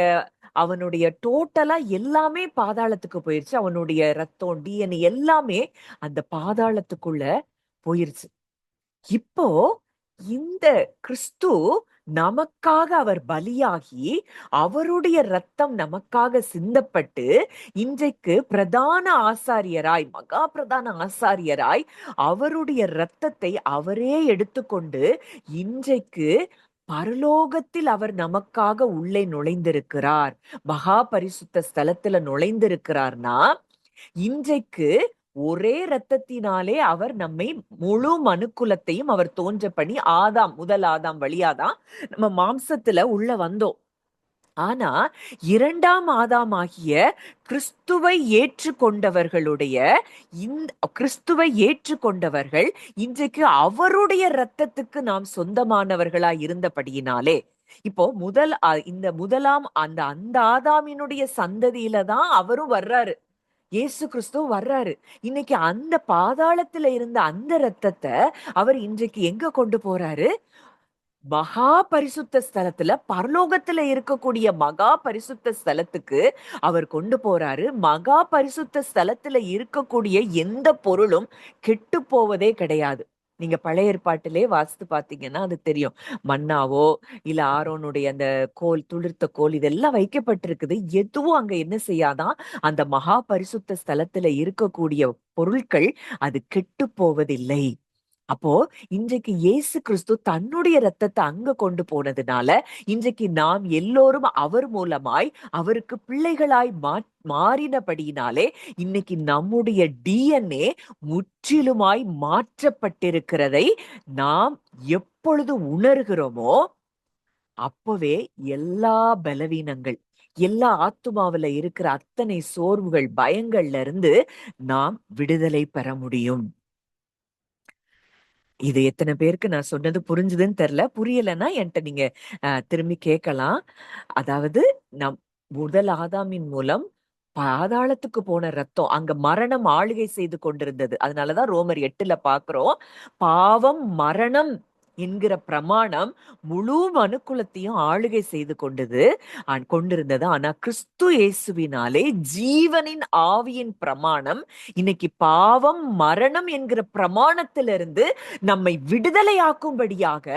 அவனுடைய டோட்டலா எல்லாமே பாதாளத்துக்கு போயிருச்சு. அவனுடைய ரத்தம், டிஎன்ஏ எல்லாமே அந்த பாதாளத்துக்குள்ள போயிருச்சு. இப்போ இந்த கிறிஸ்து நமக்காக அவர் பலியாகி அவருடைய ரத்தம் நமக்காக சிந்தப்பட்டு இன்றைக்கு பிரதான ஆசாரியராய், மகா பிரதான ஆசாரியராய் அவருடைய ரத்தத்தை அவரே எடுத்துக்கொண்டு இன்றைக்கு பரலோகத்தில் அவர் நமக்காக உள்ளே நுழைந்திருக்கிறார். மகா பரிசுத்த ஸ்தலத்துல நுழைந்திருக்கிறார்னா, இன்றைக்கு ஒரே இரத்தத்தினாலே அவர் நம்மை முழு மனுக்குலத்தையும் அவர் தோன்ற பண்ணி முதல் ஆதாம் வழியாதான் நம்ம மாம்சத்துல உள்ள வந்தோம். ஆனா இரண்டாம் ஆதாமாகிய கிறிஸ்துவை ஏற்றுக்கொண்டவர்களுடைய கிறிஸ்துவை ஏற்றுக்கொண்டவர்கள் இன்றைக்கு அவருடைய இரத்தத்துக்கு நாம் சொந்தமானவர்களா இருந்தபடியினாலே, இப்போ இந்த முதலாம் அந்த ஆதாமினுடைய சந்ததியில தான் அவரும் வர்றாரு. இயேசு கிறிஸ்து வர்றாரு. இன்னைக்கு அந்த பாதாளத்துல இருந்த அந்த ரத்தத்தை அவர் இன்றைக்கு எங்க கொண்டு போறாரு? மகா பரிசுத்த ஸ்தலத்துல, பரலோகத்துல இருக்கக்கூடிய மகா பரிசுத்த ஸ்தலத்துக்கு அவர் கொண்டு போறாரு. மகா பரிசுத்த ஸ்தலத்துல இருக்கக்கூடிய எந்த பொருளும் கெட்டு போவதே கிடையாது. நீங்க பழைய ஏற்பாட்டிலே வாசித்து பாத்தீங்கன்னா அது தெரியும். மன்னாவோ இல்ல ஆரோனுடைய அந்த கோல், துளிர்த்த கோல், இதெல்லாம் வைக்கப்பட்டிருக்குது. எதுவும் அங்க என்ன செய்யாதான், அந்த மகா பரிசுத்த ஸ்தலத்துல இருக்கக்கூடிய பொருட்கள் அது கெட்டு போவதில்லை. அப்போ இன்றைக்கு இயேசு கிறிஸ்து தன்னுடைய ரத்தத்தை அங்க கொண்டு போனதுனால இன்றைக்கு நாம் எல்லோரும் அவர் மூலமாய் அவருக்கு பிள்ளைகளாய் மாறினபடியினாலே இன்னைக்கு நம்முடைய டிஎன்ஏ முற்றிலுமாய் மாற்றப்பட்டிருக்கிறதை நாம் எப்பொழுது உணர்கிறோமோ அப்பவே எல்லா பலவீனங்கள், எல்லா ஆத்துமாவில இருக்கிற அத்தனை சோர்வுகள், பயங்கள்ல இருந்து நாம் விடுதலை பெற முடியும். இது எத்தனை பேருக்கு நான் சொன்னது புரிஞ்சுதுன்னு தெரியல. புரியலைன்னா என்கிட்ட நீங்க திரும்பி கேட்கலாம். அதாவது முதல் ஆதாமின் மூலம் பாதாளத்துக்கு போன ரத்தம், அங்க மரணம் ஆளுகை செய்து கொண்டிருந்தது. அதனாலதான் ரோமர் 8ல பாக்குறோம், பாவம் மரணம் என்கிற பிரமாணம் முழு மனுக்குலத்தையும் ஆளுகை செய்து கொண்டிருந்தது. ஆனா கிறிஸ்து இயேசுவினாலே ஜீவனின் ஆவியின் பிரமாணம் இன்னைக்கு பாவம் மரணம் என்கிற பிரமாணத்திலிருந்து நம்மை விடுதலையாக்கும்படியாக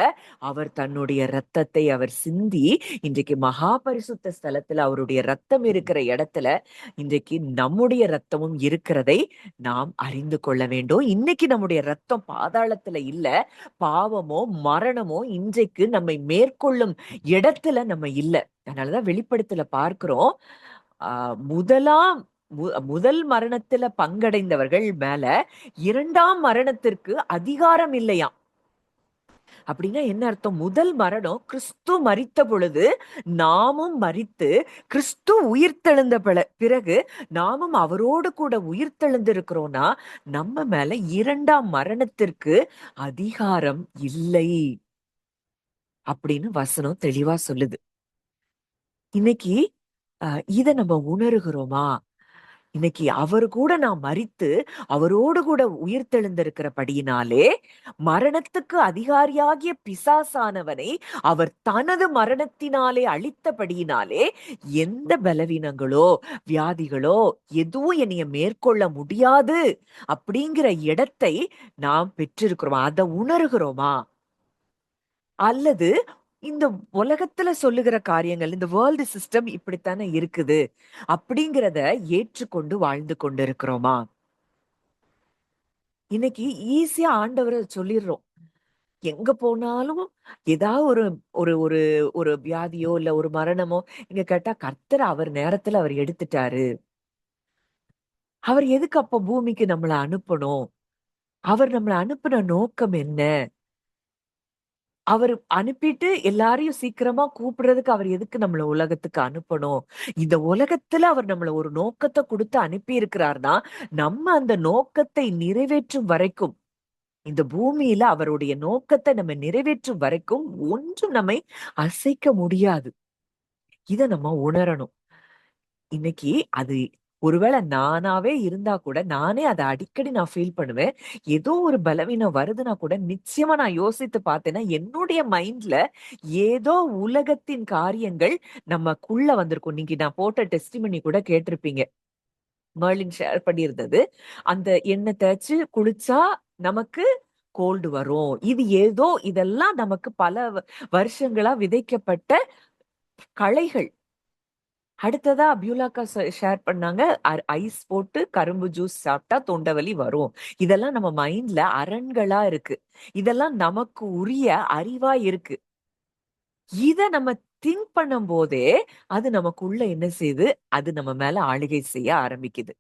அவர் தன்னுடைய இரத்தத்தை அவர் சிந்தி இன்றைக்கு மகா பரிசுத்த ஸ்தலத்துல அவருடைய ரத்தம் இருக்கிற இடத்துல இன்றைக்கு நம்முடைய ரத்தமும் இருக்கிறதை நாம் அறிந்து கொள்ள வேண்டும். இன்னைக்கு நம்முடைய ரத்தம் பாதாளத்துல இல்ல, பாவமோ மரணமோ இன்றைக்கு நம்மை மேற்கொள்ளும் இடத்துல நம்ம இல்ல. அதனாலதான் வெளிப்படுத்தல பார்க்கிறோம், முதல் மரணத்துல பங்கடைந்தவர்கள் மேல இரண்டாம் மரணத்திற்கு அதிகாரம் இல்லையாம். அப்படின்னா என்ன அர்த்தம்? முதல் மரணம் கிறிஸ்து மரித்த பொழுது நாமும் மரித்து கிறிஸ்து உயிர்த்தெழுந்த பிறகு நாமும் அவரோடு கூட உயிர்த்தெழுந்திருக்கிறோம்னா நம்ம மேல இரண்டாம் மரணத்திற்கு அதிகாரம் இல்லை அப்படின்னு வசனம் தெளிவா சொல்லுது. இன்னைக்கு இத நம்ம உணர்கிறோமா? இன்னைக்கு அவர் கூட நான் மரித்து அவரோடு கூட உயிர்த்தெழுந்திருக்கிறபடியினாலே மரணத்துக்கு அதிகாரியாகிய பிசாசானவனை அவர் தனது மரணத்தினாலே அழித்தபடியினாலே எந்த பலவீனங்களோ வியாதிகளோ எதுவும் என்னைய மேற்கொள்ள முடியாது அப்படிங்கிற இடத்தை நாம் பெற்றிருக்கிறோமா? அதை உணர்கிறோமா? அல்லது இந்த உலகத்துல சொல்லுகிற காரியங்கள், இந்த வேர்ல்டு சிஸ்டம் இப்படித்தானே இருக்குது அப்படிங்கிறத ஏற்றுக்கொண்டு வாழ்ந்து கொண்டு இருக்கிறோமா? இன்னைக்கு ஈஸியா ஆண்டவரை சொல்லிடுறோம். எங்க போனாலும் ஏதாவது ஒரு ஒரு ஒரு ஒரு வியாதியோ இல்ல ஒரு மரணமோ இங்க கேட்டா கர்த்தர் அவர் நேரத்துல அவர் எடுத்துட்டாரு. அவர் எதுக்கு அப்ப பூமிக்கு நம்மள அனுப்பணும்? அவர் நம்மள அனுப்புன நோக்கம் என்ன? அவர் அனுப்பிட்டு எல்லாரையும் சீக்கிரமா கூப்பிடுறதுக்கு அவர் எதுக்கு நம்மள உலகத்துக்கு அனுப்பணும்? இந்த உலகத்துல அவர் நம்மள ஒரு நோக்கத்தை கொடுத்து அனுப்பி இருக்கிறார்னா, நம்ம அந்த நோக்கத்தை நிறைவேற்றும் வரைக்கும், இந்த பூமியில அவருடைய நோக்கத்தை நம்ம நிறைவேற்றும் வரைக்கும் ஒன்றும் நம்மை அசைக்க முடியாது. இத நம்ம உணரணும். இன்னைக்கு அது ஒருவேளை நானாவே இருந்தா கூட, நானே அத அடிக்கடி நான் ஃபீல் பண்ணுவேன். ஏதோ ஒரு பலவீனம் வருதுன்னா கூட நிச்சயமா நான் யோசித்து பார்த்தேன்னா, என்னுடைய மைண்ட்ல ஏதோ உலகத்தின் காரியங்கள் நமக்குள்ள வந்திருக்கும். இன்னைக்கு நான் போட்ட டெஸ்டிமனி கூட கேட்டிருப்பீங்க. மர்லின் ஷேர் பண்ணியிருந்தது. அந்த எண்ணெய் தேய்ச்சு குளிச்சா நமக்கு கோல்டு வரும். இது ஏதோ இதெல்லாம் நமக்கு பல வருஷங்களா விதைக்கப்பட்ட களைகள். அடுத்ததா அபியுலாக்கா ஷேர் பண்ணாங்க. ஐஸ் போட்டு கரும்பு ஜூஸ் சாப்பிட்டா தொண்டை வலி வரும். இதெல்லாம் நம்ம மைண்ட்ல அரண்களா இருக்கு. இதெல்லாம் நமக்கு உரிய அறிவா இருக்கு. இத நம்ம திங்க் பண்ணும் போதே அது நமக்குள்ள என்ன செய்யுது? அது நம்ம மேல ஆளுகை செய்ய ஆரம்பிக்குது.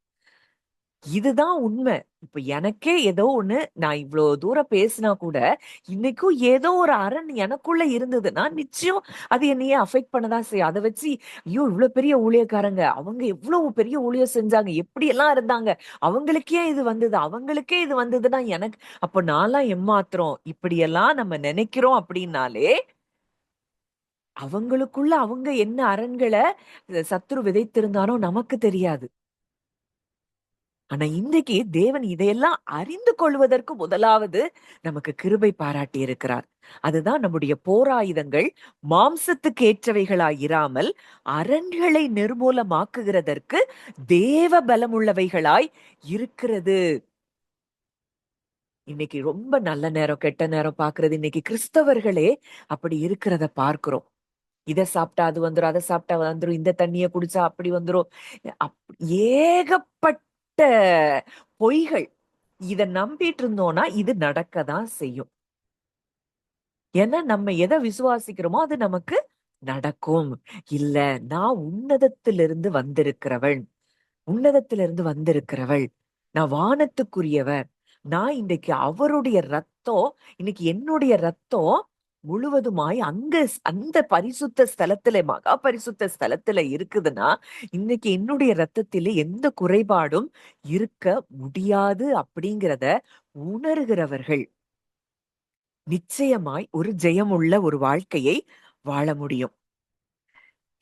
இதுதான் உண்மை. இப்ப எனக்கே ஏதோ ஒண்ணு நான் இவ்ளோ தூரம் பேசினா கூட, இன்னைக்கும் ஏதோ ஒரு அரண் எனக்குள்ள இருந்ததுன்னா, நிச்சயம் அது என்னைய அஃபெக்ட் பண்ணதான் செய்யும். அத வச்சு, ஐயோ! இவ்ளோ பெரிய ஊழியக்காரங்க. அவங்க எவ்வளவு பெரிய ஊழியம் செஞ்சாங்க. எப்படியெல்லாம் இருந்தாங்க. அவங்களுக்கே இது வந்தது. அவங்களுக்கே இது வந்ததுன்னா எனக்கு அப்ப நான்லாம் எம்மாத்திரம். இப்படியெல்லாம் நம்ம நெனைக்கிறோம் அப்படின்னாலே, அவங்களுக்குள்ள அவங்க என்ன அரண்கள சத்துரு விதைத்திருந்தானோ நமக்கு தெரியாது. ஆனா இன்றைக்கு தேவன் இதையெல்லாம் அறிந்து கொள்வதற்கு முதலாவது நமக்கு கிருபை பாராட்டி இருக்கிறார். அதுதான் நம்முடைய போராயுதங்கள் மாம்சத்துக்கு ஏற்றவைகளாய் இராமல் அரண்களை நிர்மூலமாக்குகிறதற்கு தேவ பலமுள்ளவைகளாய் இருக்கிறது. இன்னைக்கு ரொம்ப நல்ல நேரம் கெட்ட நேரம் பாக்குறது இன்னைக்கு கிறிஸ்தவர்களே அப்படி இருக்கிறத பார்க்கிறோம். இத சாப்பிட்டா அது வந்துரும், அதை சாப்பிட்டா வந்துரும், இந்த தண்ணிய குடிச்சா அப்படி வந்துரும். ஏகப்பட்ட பொய்கள். இத நம்பிட்டு இருந்தோம்னா இது நடக்கதான் செய்யும். ஏன்னா நம்ம எதை விசுவாசிக்கிறோமோ அது நமக்கு நடக்கும். இல்ல, நான் உன்னதத்திலிருந்து வந்திருக்கிறவள். உன்னதத்திலிருந்து வந்திருக்கிறவள். நான் வானத்துக்குரியவர். நான் இன்னைக்கு அவருடைய ரத்தம், இன்னைக்கு என்னுடைய ரத்தம் முழுவதுமாய் அங்க அந்த பரிசுத்த ஸ்தலத்துல, மகா பரிசுத்த ஸ்தலத்துல இருக்குதுன்னா, இன்னைக்கு என்னுடைய ரத்தத்தில எந்த குறைபாடும் இருக்க முடியாது அப்படிங்கிறத உணர்கிறவர்கள் நிச்சயமாய் ஒரு ஜெயமுள்ள ஒரு வாழ்க்கையை வாழ முடியும்.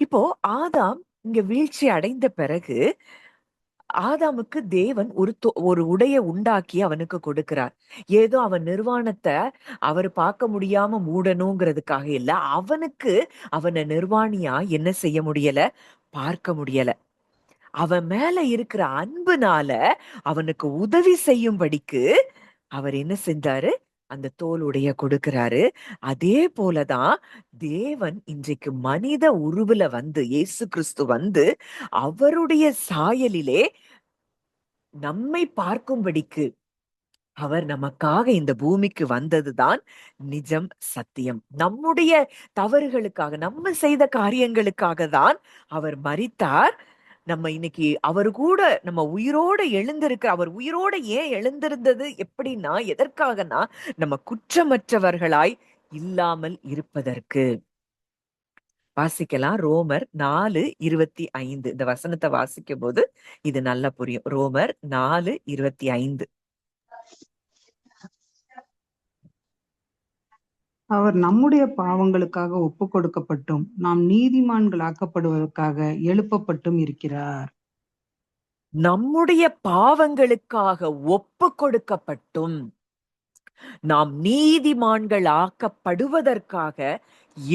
இப்போ ஆதாம் இங்க வீழ்ச்சி அடைந்த பிறகு ஆதாமுக்கு தேவன் ஒரு உடைய உண்டாக்கி அவனுக்கு கொடுக்கிறார். ஏதோ அவன் நிர்வாணத்தை அவரு பார்க்க முடியாம மூடணுங்கிறதுக்காக இல்ல. அவனுக்கு அவனை நிர்வாணியா என்ன செய்ய முடியல? பார்க்க முடியல. அவன் மேல இருக்கிற அன்புனால அவனுக்கு உதவி செய்யும்படிக்கு அவர் என்ன செஞ்சாரு? அந்த தோல் உடைய கொடுக்கிறாரு. அதே போலதான் தேவன் இன்றைக்கு மனித உருவுல வந்து இயேசு கிறிஸ்து வந்து அவருடைய சாயலிலே நம்மை பார்க்கும்படிக்கு அவர் நமக்காக இந்த பூமிக்கு வந்ததுதான் நிஜம், சத்தியம். நம்முடைய தவறுகளுக்காக, நம்ம செய்த காரியங்களுக்காக தான் அவர் மரித்தார். நம்ம இன்னைக்கு அவரு கூட நம்ம உயிரோட எழுந்திருக்க, அவர் உயிரோட ஏன் எழுந்திருந்தது எப்படின்னா, எதற்காகனா நம்ம குற்றமற்றவர்களாய் இல்லாமல் இருப்பதற்கு. வாசிக்கலாம். ரோமர் 4:25 இந்த வசனத்தை வாசிக்கும் போது இது நல்லா புரியும். ரோமர் 4:25. அவர் நம்முடைய பாவங்களுக்காக ஒப்புக் கொடுக்கப்பட்டும் நாம் நீதிமான்களாக்கப்படுவதற்காக எழுப்பப்பட்டும் இருக்கிறார். நம்முடைய பாவங்களுக்காக ஒப்பு கொடுக்கப்பட்டும் நாம் நீதிமான்கள் ஆக்கப்படுவதற்காக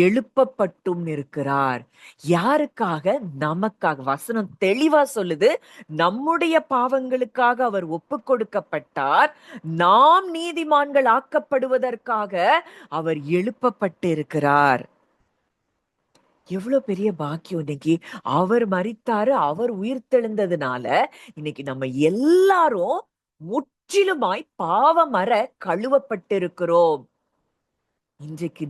எழுப்பப்பட்டும் இருக்கிறார். யாருக்காக? நமக்காக. வசனம் தெளிவா சொல்லுது, நம்முடைய பாவங்களுக்காக அவர் ஒப்பு கொடுக்கப்பட்டார். நாம் நீதிமான்கள் ஆக்கப்படுவதற்காக அவர் எழுப்பப்பட்டு இருக்கிறார். எவ்வளவு பெரிய பாக்கியம்! இன்னைக்கு அவர் மரித்தாரு, அவர் உயிர்த்தெழுந்ததுனால இன்னைக்கு நம்ம எல்லாரும் முற்றிலுமாய் பாவமற கழுவப்பட்டிருக்கிறோம். இன்றைக்கு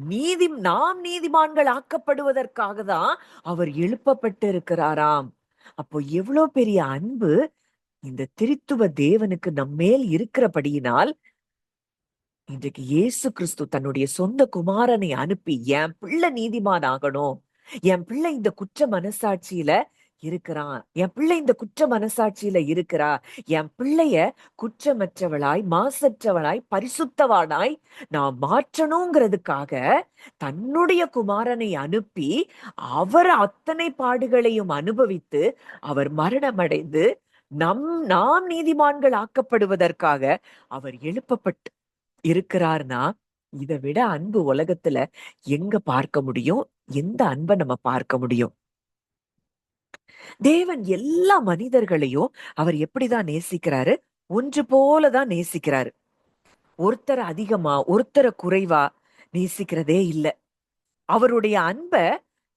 நாம் நீதிமான்கள் ஆக்கப்படுவதற்காக தான் அவர் எழுப்பப்பட்டு இருக்கிறாராம். அப்போ எவ்வளவு பெரிய அன்பு! இந்த திரித்துவ தேவனுக்கு நம்மேல் இருக்கிறபடியினால் இன்றைக்கு இயேசு கிறிஸ்து தன்னுடைய சொந்த குமாரனை அனுப்பி என் பிள்ளை நீதிமான் ஆகணும், என் பிள்ளை இந்த குற்ற மனசாட்சியில இருக்கிறான், என் பிள்ளை இந்த குற்ற மனசாட்சியில இருக்கிறா, என் பிள்ளைய குற்றமற்றவளாய் மாசற்றவளாய் பரிசுத்தவானாய் நான் மாற்றணுங்கிறதுக்காக தன்னுடைய குமாரனை அனுப்பி அவர் அத்தனை பாடுகளையும் அனுபவித்து அவர் மரணமடைந்து நாம் நீதிமான்கள் ஆக்கப்படுவதற்காக அவர் எழுப்பப்பட்டு இருக்கிறார்னா, இதை விட அன்பு உலகத்துல எங்க பார்க்க முடியும்? எந்த அன்பை நம்ம பார்க்க முடியும்? தேவன் எல்லா மனிதர்களையும் அவர் எப்படிதான் நேசிக்கிறாரு? ஒன்று போலதான் நேசிக்கிறாரு. ஒருத்தரை அதிகமா ஒருத்தரை குறைவா நேசிக்கிறதே இல்ல. அவருடைய அன்பை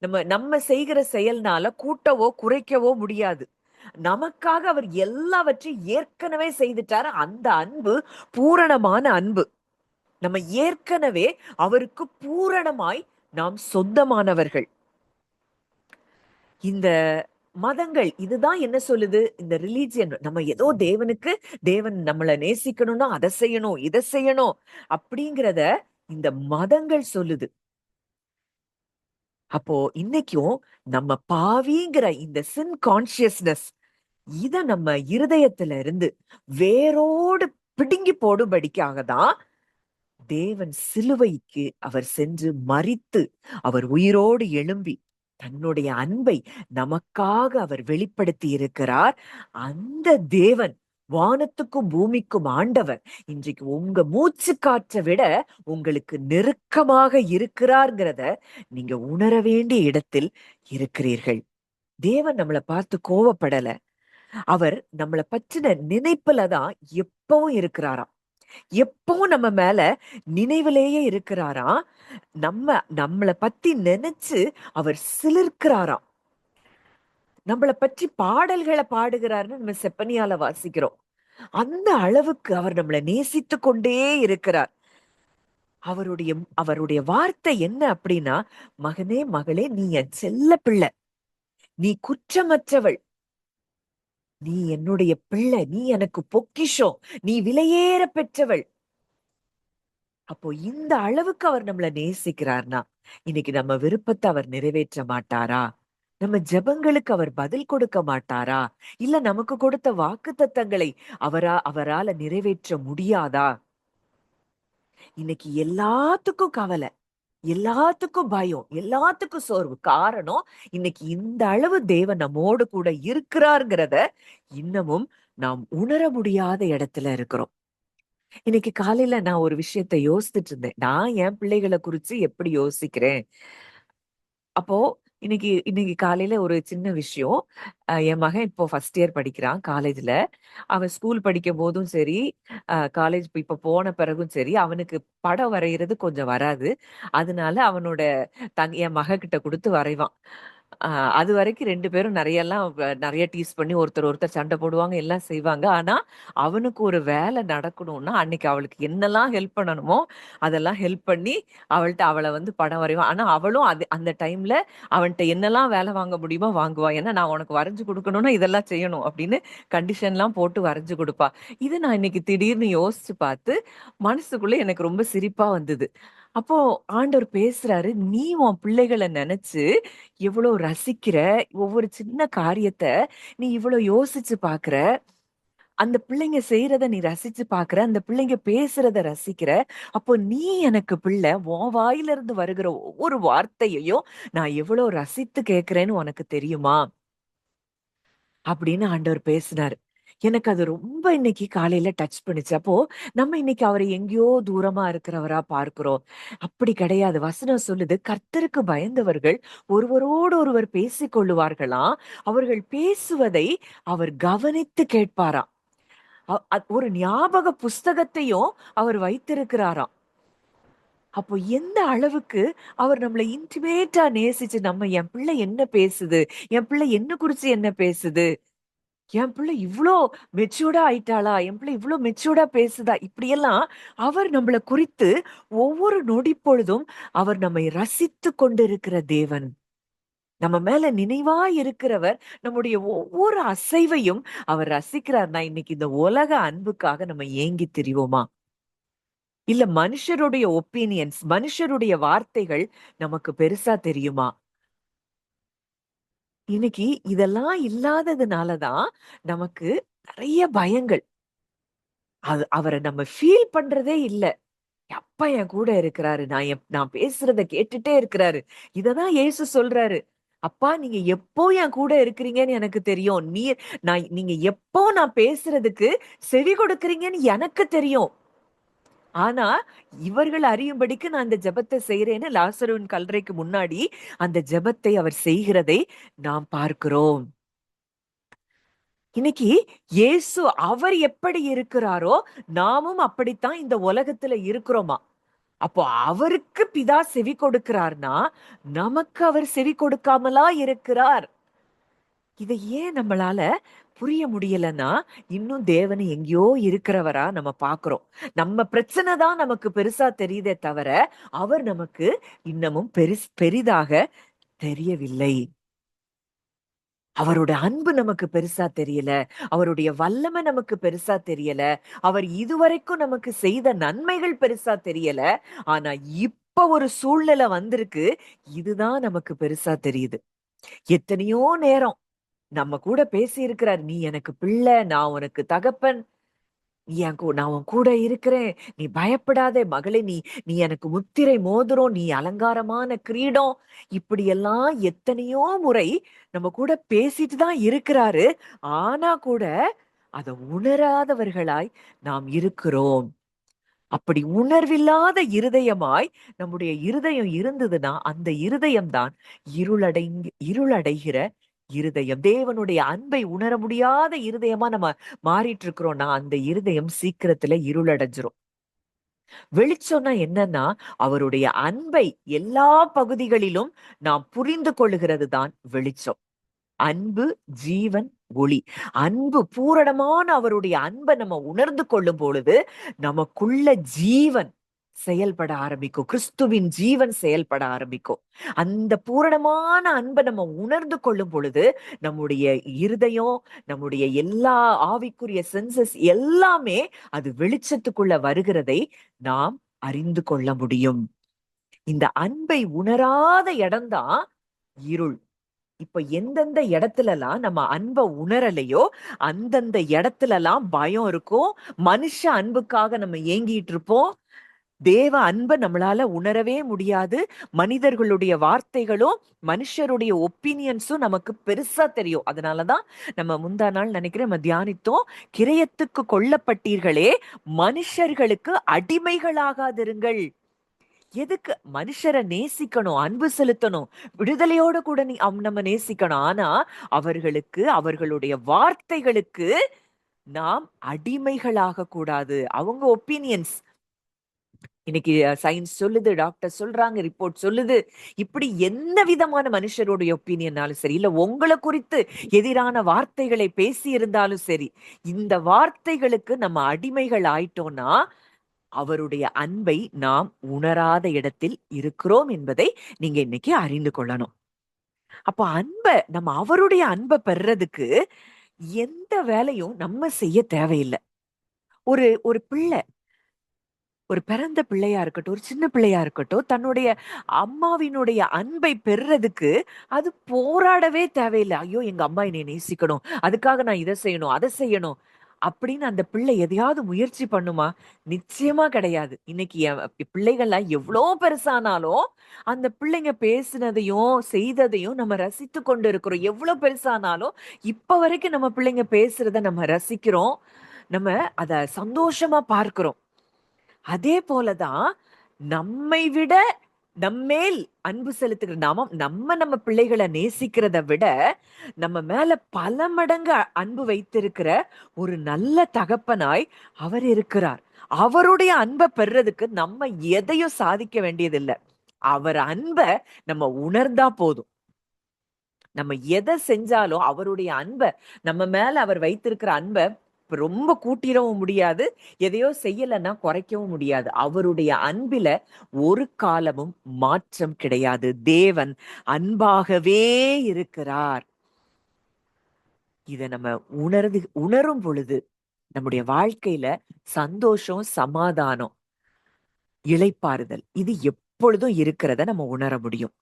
நம்ம நம்ம செய்கிற செயல்னால கூட்டவோ குறைக்கவோ முடியாது. நமக்காக அவர் எல்லாவற்றையும் ஏற்கனவே செய்துட்டாரு. அந்த அன்பு பூரணமான அன்பு. நம்ம ஏற்கனவே அவருக்கு பூரணமாய் நாம் சொந்தமானவர்கள். இந்த மதங்கள் இதுதான் என்ன சொல்லுது? இந்த ரிலீஜியன் நம்ம ஏதோ தேவன் நம்மளை நேசிக்கணும்னா அதை செய்யணும் இதை செய்யணும் அப்படிங்கிறத இந்த மதங்கள் சொல்லுது. அப்போ இன்னைக்கும் நம்ம பாவிங்கிற இந்த சின் கான்சியஸ்னஸ் இத நம்ம இருதயத்துல இருந்து வேரோடு பிடுங்கி போடும்படிக்காக தான் தேவன் சிலுவைக்கு அவர் சென்று மரித்து அவர் உயிரோடு எழும்பி தன்னுடைய அன்பை நமக்காக அவர் வெளிப்படுத்தி இருக்கிறார். அந்த தேவன் வானத்துக்கும் பூமிக்கும் ஆண்டவர் இன்றைக்கு உங்க மூச்சு காற்றை விட உங்களுக்கு நெருக்கமாக இருக்கிறார்ங்கிறத நீங்க உணர வேண்டிய இடத்தில் இருக்கிறீர்கள். தேவன் நம்மளை பார்த்து கோவப்படல. அவர் நம்மளை பற்றின நினைப்புலதான் எப்பவும் இருக்கிறாராம். எப்பவும் நம்ம மேல நினைவிலேயே இருக்கிறாராம். நம்மளை பத்தி நினைச்சு அவர் சிலிர்க்கிறாராம். நம்மளை பற்றி பாடல்களை பாடுகிறாருன்னு நம்ம செப்பனியால வாசிக்கிறோம். அந்த அளவுக்கு அவர் நம்மளை நேசித்து கொண்டே இருக்கிறார். அவருடைய வார்த்தை என்ன அப்படின்னா, மகனே மகளே, நீ என் செல்ல பிள்ளை, நீ குற்றமற்றவள், நீ என்னுடைய பிள்ளை, நீ எனக்கு பொக்கிஷம், நீ விலையேற பெற்றவள். அப்போ இந்த அளவுக்கு அவர் நம்மளை நேசிக்கிறார்னா இன்னைக்கு நம்ம விருப்பத்தை அவர் நிறைவேற்ற மாட்டாரா? நம்ம ஜெபங்களுக்கு அவர் பதில் கொடுக்க மாட்டாரா? இல்ல நமக்கு கொடுத்த வாக்குத்தத்தங்களை அவரால நிறைவேற்ற முடியாதா? இன்னைக்கு எல்லாத்துக்கும் கவலை, எல்லாத்துக்கும் பயம், எல்லாத்துக்கும் சோர்வு. காரணம், இன்னைக்கு இந்த அளவு தேவன் நம்மோடு கூட இருக்கிறார்ங்கிறத இன்னமும் நாம் உணர முடியாத இடத்துல இருக்கிறோம். இன்னைக்கு காலையில நான் ஒரு விஷயத்த யோசிச்சுட்டு இருந்தேன். நான் என் பிள்ளைகளை குறிச்சு எப்படி யோசிக்கிறேன்? அப்போ இன்னைக்கு காலையில ஒரு சின்ன விஷயம். என் மகன் இப்போ ஃபர்ஸ்ட் இயர் படிக்கிறான் காலேஜ்ல. அவன் ஸ்கூல் படிக்கும் போதும் சரி, காலேஜ் இப்ப போன பிறகும் சரி, அவனுக்கு படம் வரைகிறது கொஞ்சம் வராது. அதனால அவனோட என் மககிட்ட கொடுத்து வரைவான். அது வரைக்கும் 2 பேரும் நிறைய டீஸ் பண்ணி ஒருத்தர் சண்டை போடுவாங்க, எல்லாம் செய்வாங்க. ஆனா அவனுக்கு ஒரு வேலை நடக்கணும்னா அன்னைக்கு அவளுக்கு என்னெல்லாம் ஹெல்ப் பண்ணணுமோ அதெல்லாம் ஹெல்ப் பண்ணி அவளை வந்து படம் வரைவான். ஆனா அவளும் அந்த டைம்ல அவன்கிட்ட என்னெல்லாம் வேலை வாங்க முடியுமோ வாங்குவா. ஏன்னா நான் உனக்கு வரைஞ்சு கொடுக்கணும்னா இதெல்லாம் செய்யணும் அப்படின்னு கண்டிஷன்லாம் போட்டு வரைஞ்சு கொடுப்பா. இதை நான் இன்னைக்கு திடீர்னு யோசிச்சு பார்த்து மனசுக்குள்ள எனக்கு ரொம்ப சிரிப்பா வந்தது. அப்போ ஆண்டவர் பேசுறாரு, நீ உன் பிள்ளைகளை நினைச்சு எவ்வளவு ரசிக்கிற, ஒவ்வொரு சின்ன காரியத்த நீ இவ்வளவு யோசிச்சு பாக்குற, அந்த பிள்ளைங்க செய்யறத நீ ரசிச்சு பாக்குற, அந்த பிள்ளைங்க பேசுறத ரசிக்கிற. அப்போ நீ எனக்கு பிள்ளை, உன் வாயில இருந்து வருகிற ஒவ்வொரு வார்த்தையையும் நான் எவ்வளவு ரசித்து கேட்கிறேன்னு உனக்கு தெரியுமா அப்படின்னு ஆண்டவர் பேசினாரு. எனக்கு அது ரொம்ப இன்னைக்கு காலையில டச் பண்ணுச்சு. அப்போ நம்ம இன்னைக்கு அவரை எங்கேயோ தூரமா இருக்கிறவரா பார்க்கிறோம். அப்படி கிடையாது. வசனம் சொல்லுது, கர்த்தருக்கு பயந்தவர்கள் ஒருவரோடு ஒருவர் பேசிக் கொள்ளுவார்களாம். அவர்கள் பேசுவதை அவர் கவனித்து கேட்பாராம். ஒரு ஞாபக புஸ்தகத்தையும் அவர் வைத்திருக்கிறாராம். அப்போ எந்த அளவுக்கு அவர் நம்மளை இன்டிமேட்டா நேசிச்சு, என் பிள்ளை என்ன பேசுது, என் பிள்ளை என்ன குறிச்சு என்ன பேசுது, என் பிள்ளை இவ்ளோ மெச்சூர்டா ஆயிட்டாளா, என் பிள்ளை இவ்ளோ மெச்சூர்டா பேசுதா, இப்படியெல்லாம் அவர் நம்மளை குறித்து ஒவ்வொரு நொடி பொழுதும் அவர் நம்மை ரசித்து கொண்டிருக்கிற தேவன். நம்ம மேல நினைவா இருக்கிறவர் நம்முடைய ஒவ்வொரு அசைவையும் அவர் ரசிக்கிறார்னா, இன்னைக்கு இந்த உலக அன்புக்காக நம்ம ஏங்கி திரிவோமா? இல்ல மனுஷருடைய ஒப்பீனியன்ஸ், மனுஷருடைய வார்த்தைகள் நமக்கு பெருசா தெரியுமா? இன்னைக்கு இதெல்லாம் இல்லாததுனாலதான் நமக்கு நிறைய பயங்கள். அவரை நம்ம ஃபீல் பண்றதே இல்ல. அப்பா என் கூட இருக்கிறாரு. நான் பேசுறத கேட்டுட்டே இருக்கிறாரு. இததான் இயேசு சொல்றாரு. அப்பா நீங்க எப்போ என் கூட இருக்கிறீங்கன்னு எனக்கு தெரியும். நீங்க எப்போ நான் பேசுறதுக்கு செவி கொடுக்கிறீங்கன்னு எனக்கு தெரியும். ஆனா இவர்கள் அறியும்படிக்கு நான் இந்த ஜெபத்தை செய்யறேன்னு லாசருவின் கல்லறைக்கு முன்னாடி அந்த ஜெபத்தை அவர் செய்கிறதை நாம் பார்க்கிறோம். இன்னைக்கு இயேசு அவர் எப்படி இருக்கிறாரோ நாமும் அப்படித்தான் இந்த உலகத்துல இருக்கிறோமா? அப்போ அவருக்கு பிதா செவி கொடுக்கிறார்னா நமக்கு அவர் செவி கொடுக்காமலா இருக்கிறார்? இதை ஏன் நம்மளால புரிய முடியலன்னா, இன்னும் தேவன் எங்கேயோ இருக்கிறவரா நம்ம பாக்குறோம். நம்ம பிரச்சனை தான் நமக்கு பெருசா தெரியுதே தவிர அவர் நமக்கு இன்னமும் பெரிதாக தெரியவில்லை. அவரோட அன்பு நமக்கு பெருசா தெரியல. அவருடைய வல்லமை நமக்கு பெருசா தெரியல. அவர் இதுவரைக்கும் நமக்கு செய்த நன்மைகள் பெருசா தெரியல. ஆனா இப்ப ஒரு சூழ்நிலை வந்திருக்கு. இதுதான் நமக்கு பெருசா தெரியுது. எத்தனையோ நேரம் நம்ம கூட பேசி இருக்கிறார். நீ எனக்கு பிள்ளை, நான் உனக்கு தகப்பன், நான் உன் கூட இருக்கிறேன், நீ பயப்படாதே மகளே, நீ நீ எனக்கு முத்திரை மோதிரம், நீ அலங்காரமான கிரீடம், இப்படி எல்லாம் எத்தனையோ முறை நம்ம கூட பேசிட்டு தான் இருக்கிறாரு. ஆனா கூட அதை உணராதவர்களாய் நாம் இருக்கிறோம். அப்படி உணர்வில்லாத இருதயமாய் நம்முடைய இருதயம் இருந்ததுன்னா அந்த இருதயம் தான் இருளடைகிற இருதயம். தேவனுடைய அன்பை உணர முடியாத இருதயமா நம்ம மாறிட்டு இருக்கிறோம்னா அந்த இருதயம் சீக்கிரத்துல இருளடைஞ்சிரும். வெளிச்சம்னா என்னன்னா அவருடைய அன்பை எல்லா பகுதிகளிலும் நாம் புரிந்து கொள்ளுகிறது தான் வெளிச்சம். அன்பு ஜீவன் ஒளி. அன்பு பூரணமான அவருடைய அன்பை நம்ம உணர்ந்து கொள்ளும் பொழுது நமக்குள்ள ஜீவன் செயல்பட ஆரம்பிக்கும். கிறிஸ்துவின் ஜீவன் செயல்பட ஆரம்பிக்கும். அந்த பூரணமான அன்பை நம்ம உணர்ந்து கொள்ளும் பொழுது நம்முடைய இருதயம், நம்முடைய எல்லா ஆவிக்குரிய சென்சஸ் எல்லாமே அது வெளிச்சத்துக்குள்ள வருகிறதை நாம் அறிந்து கொள்ள முடியும். இந்த அன்பை உணராத இடம்தான் இருள். இப்ப எந்தெந்த இடத்துல எல்லாம் நம்ம அன்பை உணரலையோ அந்தந்த இடத்துல எல்லாம் பயம் இருக்கும். மனுஷ அன்புக்காக நம்ம ஏங்கிட்டு இருப்போம். தேவ அன்பை நம்மளால உணரவே முடியாது. மனிதர்களுடைய வார்த்தைகளும் மனுஷருடைய ஒப்பீனியன்ஸும் நமக்கு பெருசா தெரியும். அதனாலதான் நம்ம முந்தா நாள் நினைக்கிறேன் நம்ம தியானித்தோம், கிரயத்துக்கு கொல்லப்பட்டீர்களே, மனுஷர்களுக்கு அடிமைகளாகாதிருங்கள். எதுக்கு? மனுஷரை நேசிக்கணும், அன்பு செலுத்தணும், விடுதலையோட கூட நம்ம நேசிக்கணும். ஆனா அவர்களுக்கு, அவர்களுடைய வார்த்தைகளுக்கு நாம் அடிமைகளாக கூடாது. அவங்க ஒப்பீனியன்ஸ் இன்னைக்கு சயின்ஸ் சொல்லுது, டாக்டர் சொல்றாங்க, ரிப்போர்ட் சொல்லுது, இப்படி எந்த விதமான மனுஷருடைய ஒப்பீனியனாலும் சரி, இல்ல உங்களை குறித்து எதிரான வார்த்தைகளை பேசி இருந்தாலும் சரி, இந்த வார்த்தைகளுக்கு நம்ம அடிமைகள் ஆயிட்டோம்னா அவருடைய அன்பை நாம் உணராத இடத்தில் இருக்கிறோம் என்பதை நீங்க இன்னைக்கு அறிந்து கொள்ளணும். அப்ப நம்ம அவருடைய அன்பை பெறதுக்கு எந்த வேலையும் நம்ம செய்ய தேவையில்லை. ஒரு ஒரு பிள்ளை, ஒரு பிறந்த பிள்ளையா இருக்கட்டும், ஒரு சின்ன பிள்ளையா இருக்கட்டும், தன்னுடைய அம்மாவினுடைய அன்பை பெறதுக்கு அது போராடவே தேவையில்லை. ஐயோ எங்க அம்மா என்னை நேசிக்கணும், அதுக்காக நான் இதை செய்யணும் அதை செய்யணும் அப்படின்னு அந்த பிள்ளை எதையாவது முயற்சி பண்ணுமா? நிச்சயமா கிடையாது. இன்னைக்கு பிள்ளைகள்லாம் எவ்வளோ பெருசானாலும் அந்த பிள்ளைங்க பேசினதையும் செய்ததையும் நம்ம ரசித்து கொண்டு இருக்கிறோம். எவ்வளவு பெருசானாலும் இப்ப வரைக்கும் நம்ம பிள்ளைங்க பேசுறத நம்ம ரசிக்கிறோம், நம்ம அத சந்தோஷமா பார்க்கிறோம். அதே போலதான் நம்மை விட நம்மேல் அன்பு செலுத்துகிற நம்ம பிள்ளைகளை நேசிக்கிறத விட நம்ம மேல பல மடங்கு அன்பு வைத்திருக்கிற ஒரு நல்ல தகப்பனாய் அவர் இருக்கிறார். அவருடைய அன்பை பெறதுக்கு நம்ம எதையும் சாதிக்க வேண்டியதில்லை. அவர் அன்பை நம்ம உணர்ந்தா போதும். நம்ம எதை செஞ்சாலும் அவருடைய அன்பை, நம்ம மேல அவர் வைத்திருக்கிற அன்பை ரொம்ப கூட்டிடவும் முடியாது, எதையோ செய்யலைன்னா குறைக்கவும் முடியாது. அவருடைய அன்பில ஒரு காலமும் மாற்றம் கிடையாது. தேவன் அன்பாகவே இருக்கிறார். இத நம்ம உணரும் பொழுது நம்முடைய வாழ்க்கையில சந்தோஷம், சமாதானம், இளைப்பாறுதல் இது எப்பொழுதும் இருக்கிறத நம்ம உணர முடியும்.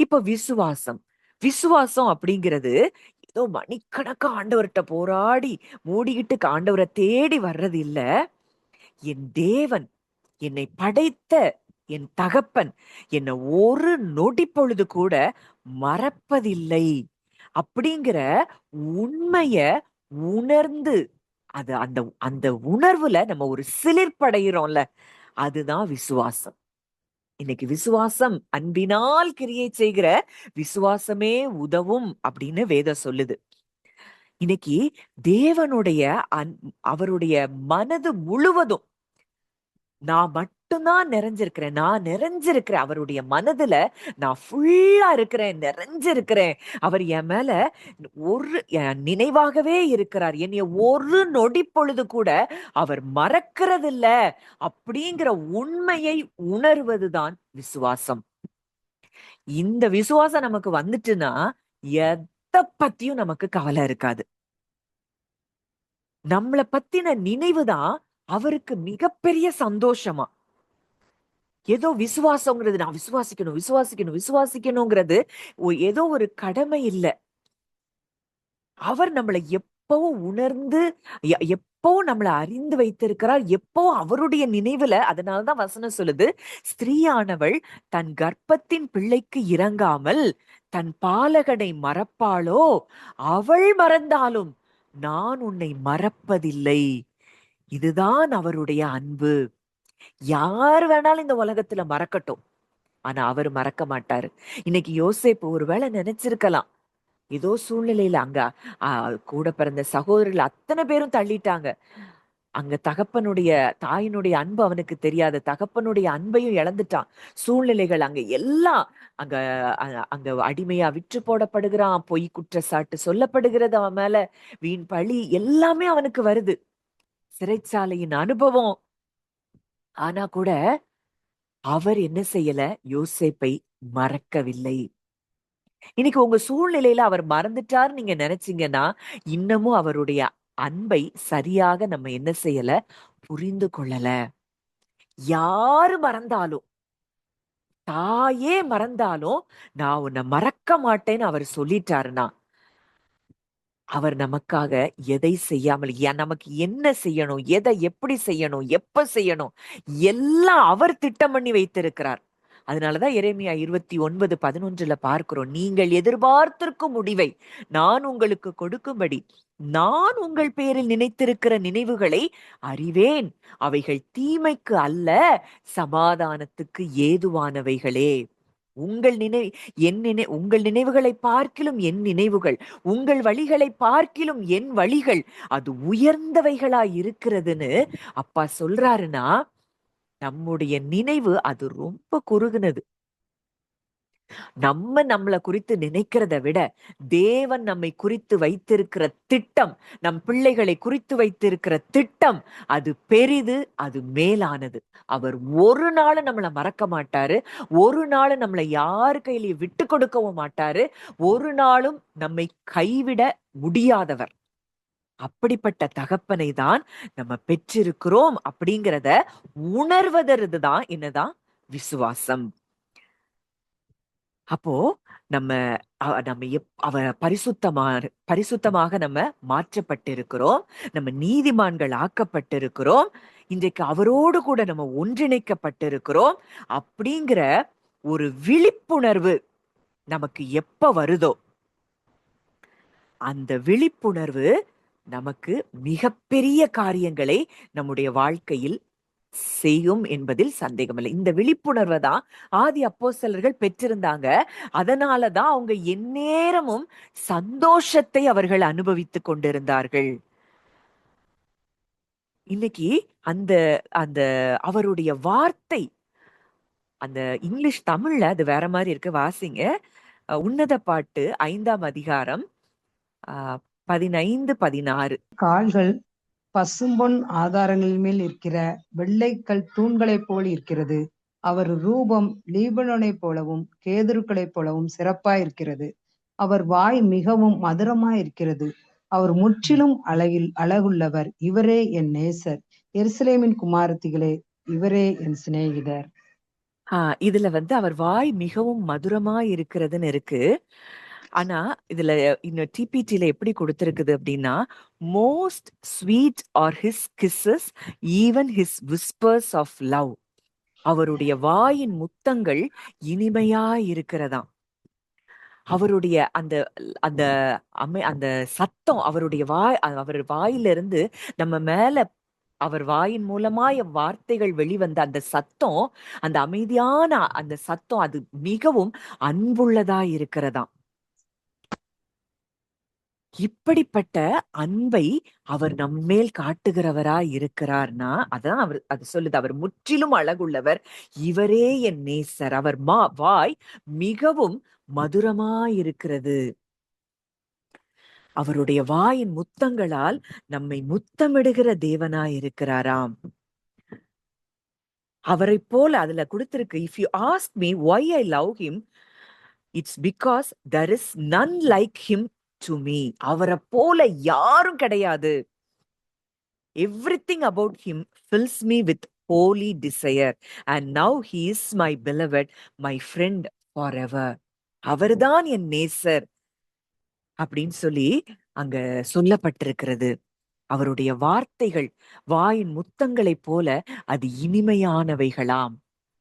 இப்ப விசுவாசம் விசுவாசம் அப்படிங்கிறது ஏதோ மணிக்கணக்கா ஆண்டவர்கிட்ட போராடி மூடிக்கிட்டு ஆண்டவரை தேடி வர்றது இல்ல. என் தேவன், என்னை படைத்த என் தகப்பன் என்னை ஒரு நொடி பொழுது கூட மறப்பதில்லை அப்படிங்கிற உண்மைய உணர்ந்து அது அந்த அந்த உணர்வுல நம்ம ஒரு சிலிர்ப்படைகிறோம்ல, அதுதான் விசுவாசம். இன்னைக்கு விசுவாசம் அன்பினால் கிரியை செய்கிற விசுவாசமே உதவும் அப்படின்னு வேதம் சொல்லுது. இன்னைக்கு தேவனுடைய அவருடைய மனது முழுவதும் நான் மட்டும்தான் நிறைஞ்சிருக்கிறேன், நான் நிறைஞ்சிருக்கிறேன் அவருடைய மனதுல, நான் ஃபுல்லா இருக்கிறேன், நிறைஞ்சிருக்கிறேன். அவர் என் மேல ஒரு நினைவாகவே இருக்கிறார், என்னைய ஒரு நொடி பொழுது கூட அவர் மறக்கிறது இல்ல அப்படிங்கிற உண்மையை உணர்வதுதான் விசுவாசம். இந்த விசுவாசம் நமக்கு வந்துட்டுன்னா எதை பத்தியும் நமக்கு கவலை இருக்காது. நம்மளை பத்தின நினைவுதான் அவருக்கு மிகப்பெரிய சந்தோஷமா. ஏதோ விசுவாசங்கிறது நான் விசுவாசிக்கணும் விசுவாசிக்கணும் விசுவாசிக்கணுங்கிறது ஏதோ ஒரு கடமை இல்ல. அவர் நம்மளை எப்பவும் உணர்ந்து எப்பவும் நம்மளை அறிந்து வைத்திருக்கிறார். எப்பவும் அவருடைய நினைவுல. அதனாலதான் வசனம் சொல்லுது, ஸ்திரீயானவள் தன் கர்ப்பத்தின் பிள்ளைக்கு இறங்காமல் தன் பாலகனை மறப்பாளோ, அவள் மறந்தாலும் நான் உன்னை மறப்பதில்லை. இதுதான் அவருடைய அன்பு. யார் வேணாலும் இந்த உலகத்துல மறக்கட்டும், ஆனா அவர் மறக்க மாட்டாரு. இன்னைக்கு யோசேப்பு ஒருவேளை நினைச்சிருக்கலாம், ஏதோ சூழ்நிலையில அங்க கூட பிறந்த சகோதரர்கள் அத்தனை பேரும் தள்ளிட்டாங்க. அங்க தகப்பனுடைய தாயினுடைய அன்பு அவனுக்கு தெரியாது, தகப்பனுடைய அன்பையும் இழந்துட்டான். சூழ்நிலைகள் அங்க எல்லாம் அங்க அங்க அடிமையா விற்று போடப்படுகிறான், பொய் குற்றச்சாட்டு சொல்லப்படுகிறது அவன் மேல, வீண் பழி எல்லாமே அவனுக்கு வருது, சிறைச்சாலையின் அனுபவம். ஆனா கூட அவர் என்ன செய்யல, யோசேப்பை மறக்கவில்லை. இன்னைக்கு உங்க சூழ்நிலையில அவர் மறந்துட்டார் நீங்க நினைச்சீங்கன்னா, இன்னமும் அவருடைய அன்பை சரியாக நம்ம என்ன செய்யல, புரிந்து கொள்ளல. யாரு மறந்தாலும், தாயே மறந்தாலும் நான் உன்னை மறக்க மாட்டேன்னு அவர் சொல்லிட்டாருன்னா, அவர் நமக்காக எதை செய்யாமல், நமக்கு என்ன செய்யணும், எதை எப்படி செய்யணும், எப்ப செய்யணும், எல்லாம் அவர் திட்டம் பண்ணி வைத்திருக்கிறார். அதனாலதான் எரேமியா 29:11 பார்க்கிறோம், நீங்கள் எதிர்பார்த்திருக்கும் முடிவை நான் உங்களுக்கு கொடுக்கும்படி நான் உங்கள் பேரில் நினைத்திருக்கிற நினைவுகளை அறிவேன், அவைகள் தீமைக்கு அல்ல சமாதானத்துக்கு ஏதுவானவைகளே. உங்கள் நினைவுகளை பார்க்கிலும் என் நினைவுகள், உங்கள் வழிகளை பார்க்கிலும் என் வழிகள் அது உயர்ந்தவைகளா இருக்கிறதுன்னு அப்பா சொல்றாருன்னா, நம்முடைய நினைவு அது ரொம்ப குறுகுனது. நம்மளை குறித்து நினைக்கிறத விட தேவன் நம்மை குறித்து வைத்திருக்கிற திட்டம், நம் பிள்ளைகளை குறித்து வைத்திருக்கிற திட்டம் அது பெரிது, அது மேலானது. அவர் ஒரு நாள் நம்மளை மறக்க மாட்டாரு, ஒரு நாள் நம்மளை யாரு கையிலையும் விட்டு கொடுக்கவும் மாட்டாரு, ஒரு நாளும் நம்மை கைவிட முடியாதவர். அப்படிப்பட்ட தகப்பனை தான் நம்ம பெற்றிருக்கிறோம் அப்படிங்கிறத உணர்வதற்கு தான் என்னதான் விசுவாசம். அப்போ நம்ம நம்ம அவ பரிசுத்தமாக நம்ம மாற்றப்பட்டிருக்கிறோம், நம்ம நீதிமான்கள் ஆக்கப்பட்டிருக்கிறோம், இன்றைக்கு அவரோடு கூட நம்ம ஒன்றிணைக்கப்பட்டிருக்கிறோம் அப்படிங்கிற ஒரு விழிப்புணர்வு நமக்கு எப்ப வருதோ, அந்த விழிப்புணர்வு நமக்கு மிகப்பெரிய காரியங்களை நம்முடைய வாழ்க்கையில் செய்யும் என்பதில் சந்தேகமில்லை. இந்த விழிப்புணர்வை தான் ஆதி அப்போஸ்தலர்கள் பெற்றிருந்தாங்க. அதனாலதான் அவங்க எந்நேரமும் சந்தோஷத்தை அவர்கள் அனுபவித்துக் கொண்டிருந்தார்கள். இன்னைக்கு அந்த அந்த அவருடைய வார்த்தை, அந்த இங்கிலீஷ் தமிழ்ல அது வேற மாதிரி இருக்கு, வாசிங்க. உன்னத பாட்டு 5ஆம் அதிகாரம் 15-16. கால்கள் பசும்பொன் ஆதாரங்களின் மேல் இருக்கிற வெள்ளைக்கல் தூண்களைப் போல் இருக்கிறது. அவர் ரூபம் லீபனோனைப் போலவும் கேதுருக்களைப் போலவும் சிறப்பாயிருக்கிறது. அவர் வாய் மிகவும் மதுரமாயிருக்கிறது. அவர் முற்றிலும் அழகுள்ளவர். இவரே என் நேசர். எருசலேமின் குமாரத்திகளே, இவரே என் சிநேகிதர். இதுல அவர் வாய் மிகவும் மதுரமா இருக்கிறதுன்னு இருக்கு. ஆனா இதுல இன்னும் டிபிடில எப்படி கொடுத்திருக்குது அப்படின்னா, most sweet are his kisses, even his whispers of love. அவருடைய வாயின் முத்தங்கள் இனிமையா இருக்கிறதாம். அவருடைய அந்த அந்த அந்த சத்தம், அவருடைய அவர் வாயிலிருந்து நம்ம மேல அவர் வாயின் மூலமாய் வார்த்தைகள் வெளிவந்த அந்த சத்தம், அந்த அமைதியான அந்த சத்தம், அது மிகவும் அன்புள்ளதா இருக்கிறதாம். இப்படிப்பட்ட அன்பை அவர் நம்மேல் காட்டுகிறவரா இருக்கிறார்னா, அதான் அது சொல்லுது. அவர் முற்றிலும் அழகுள்ளவர். இவரே என் நேசர். அவர் வாய் மிகவும் மதுரமாயிருக்கிறது. அவருடைய வாயின் முத்தங்களால் நம்மை முத்தமிடுகிற தேவனாய் இருக்கிறாராம். அவரை போல அதுல கொடுத்திருக்கு, if you ask me why I love him, it's because there is none like him to me. அவரை போல யாரும் கிடையாது. Everything about him fills me with holy desire, and now he is my beloved, my friend forever. அவர்தான் என் நேசர் அப்படின்னு சொல்லி அங்க சொல்லப்பட்டிருக்கிறது. அவருடைய வார்த்தைகள் வாயின் முத்தங்களைப் போல அது இனிமையானவைகளாம்.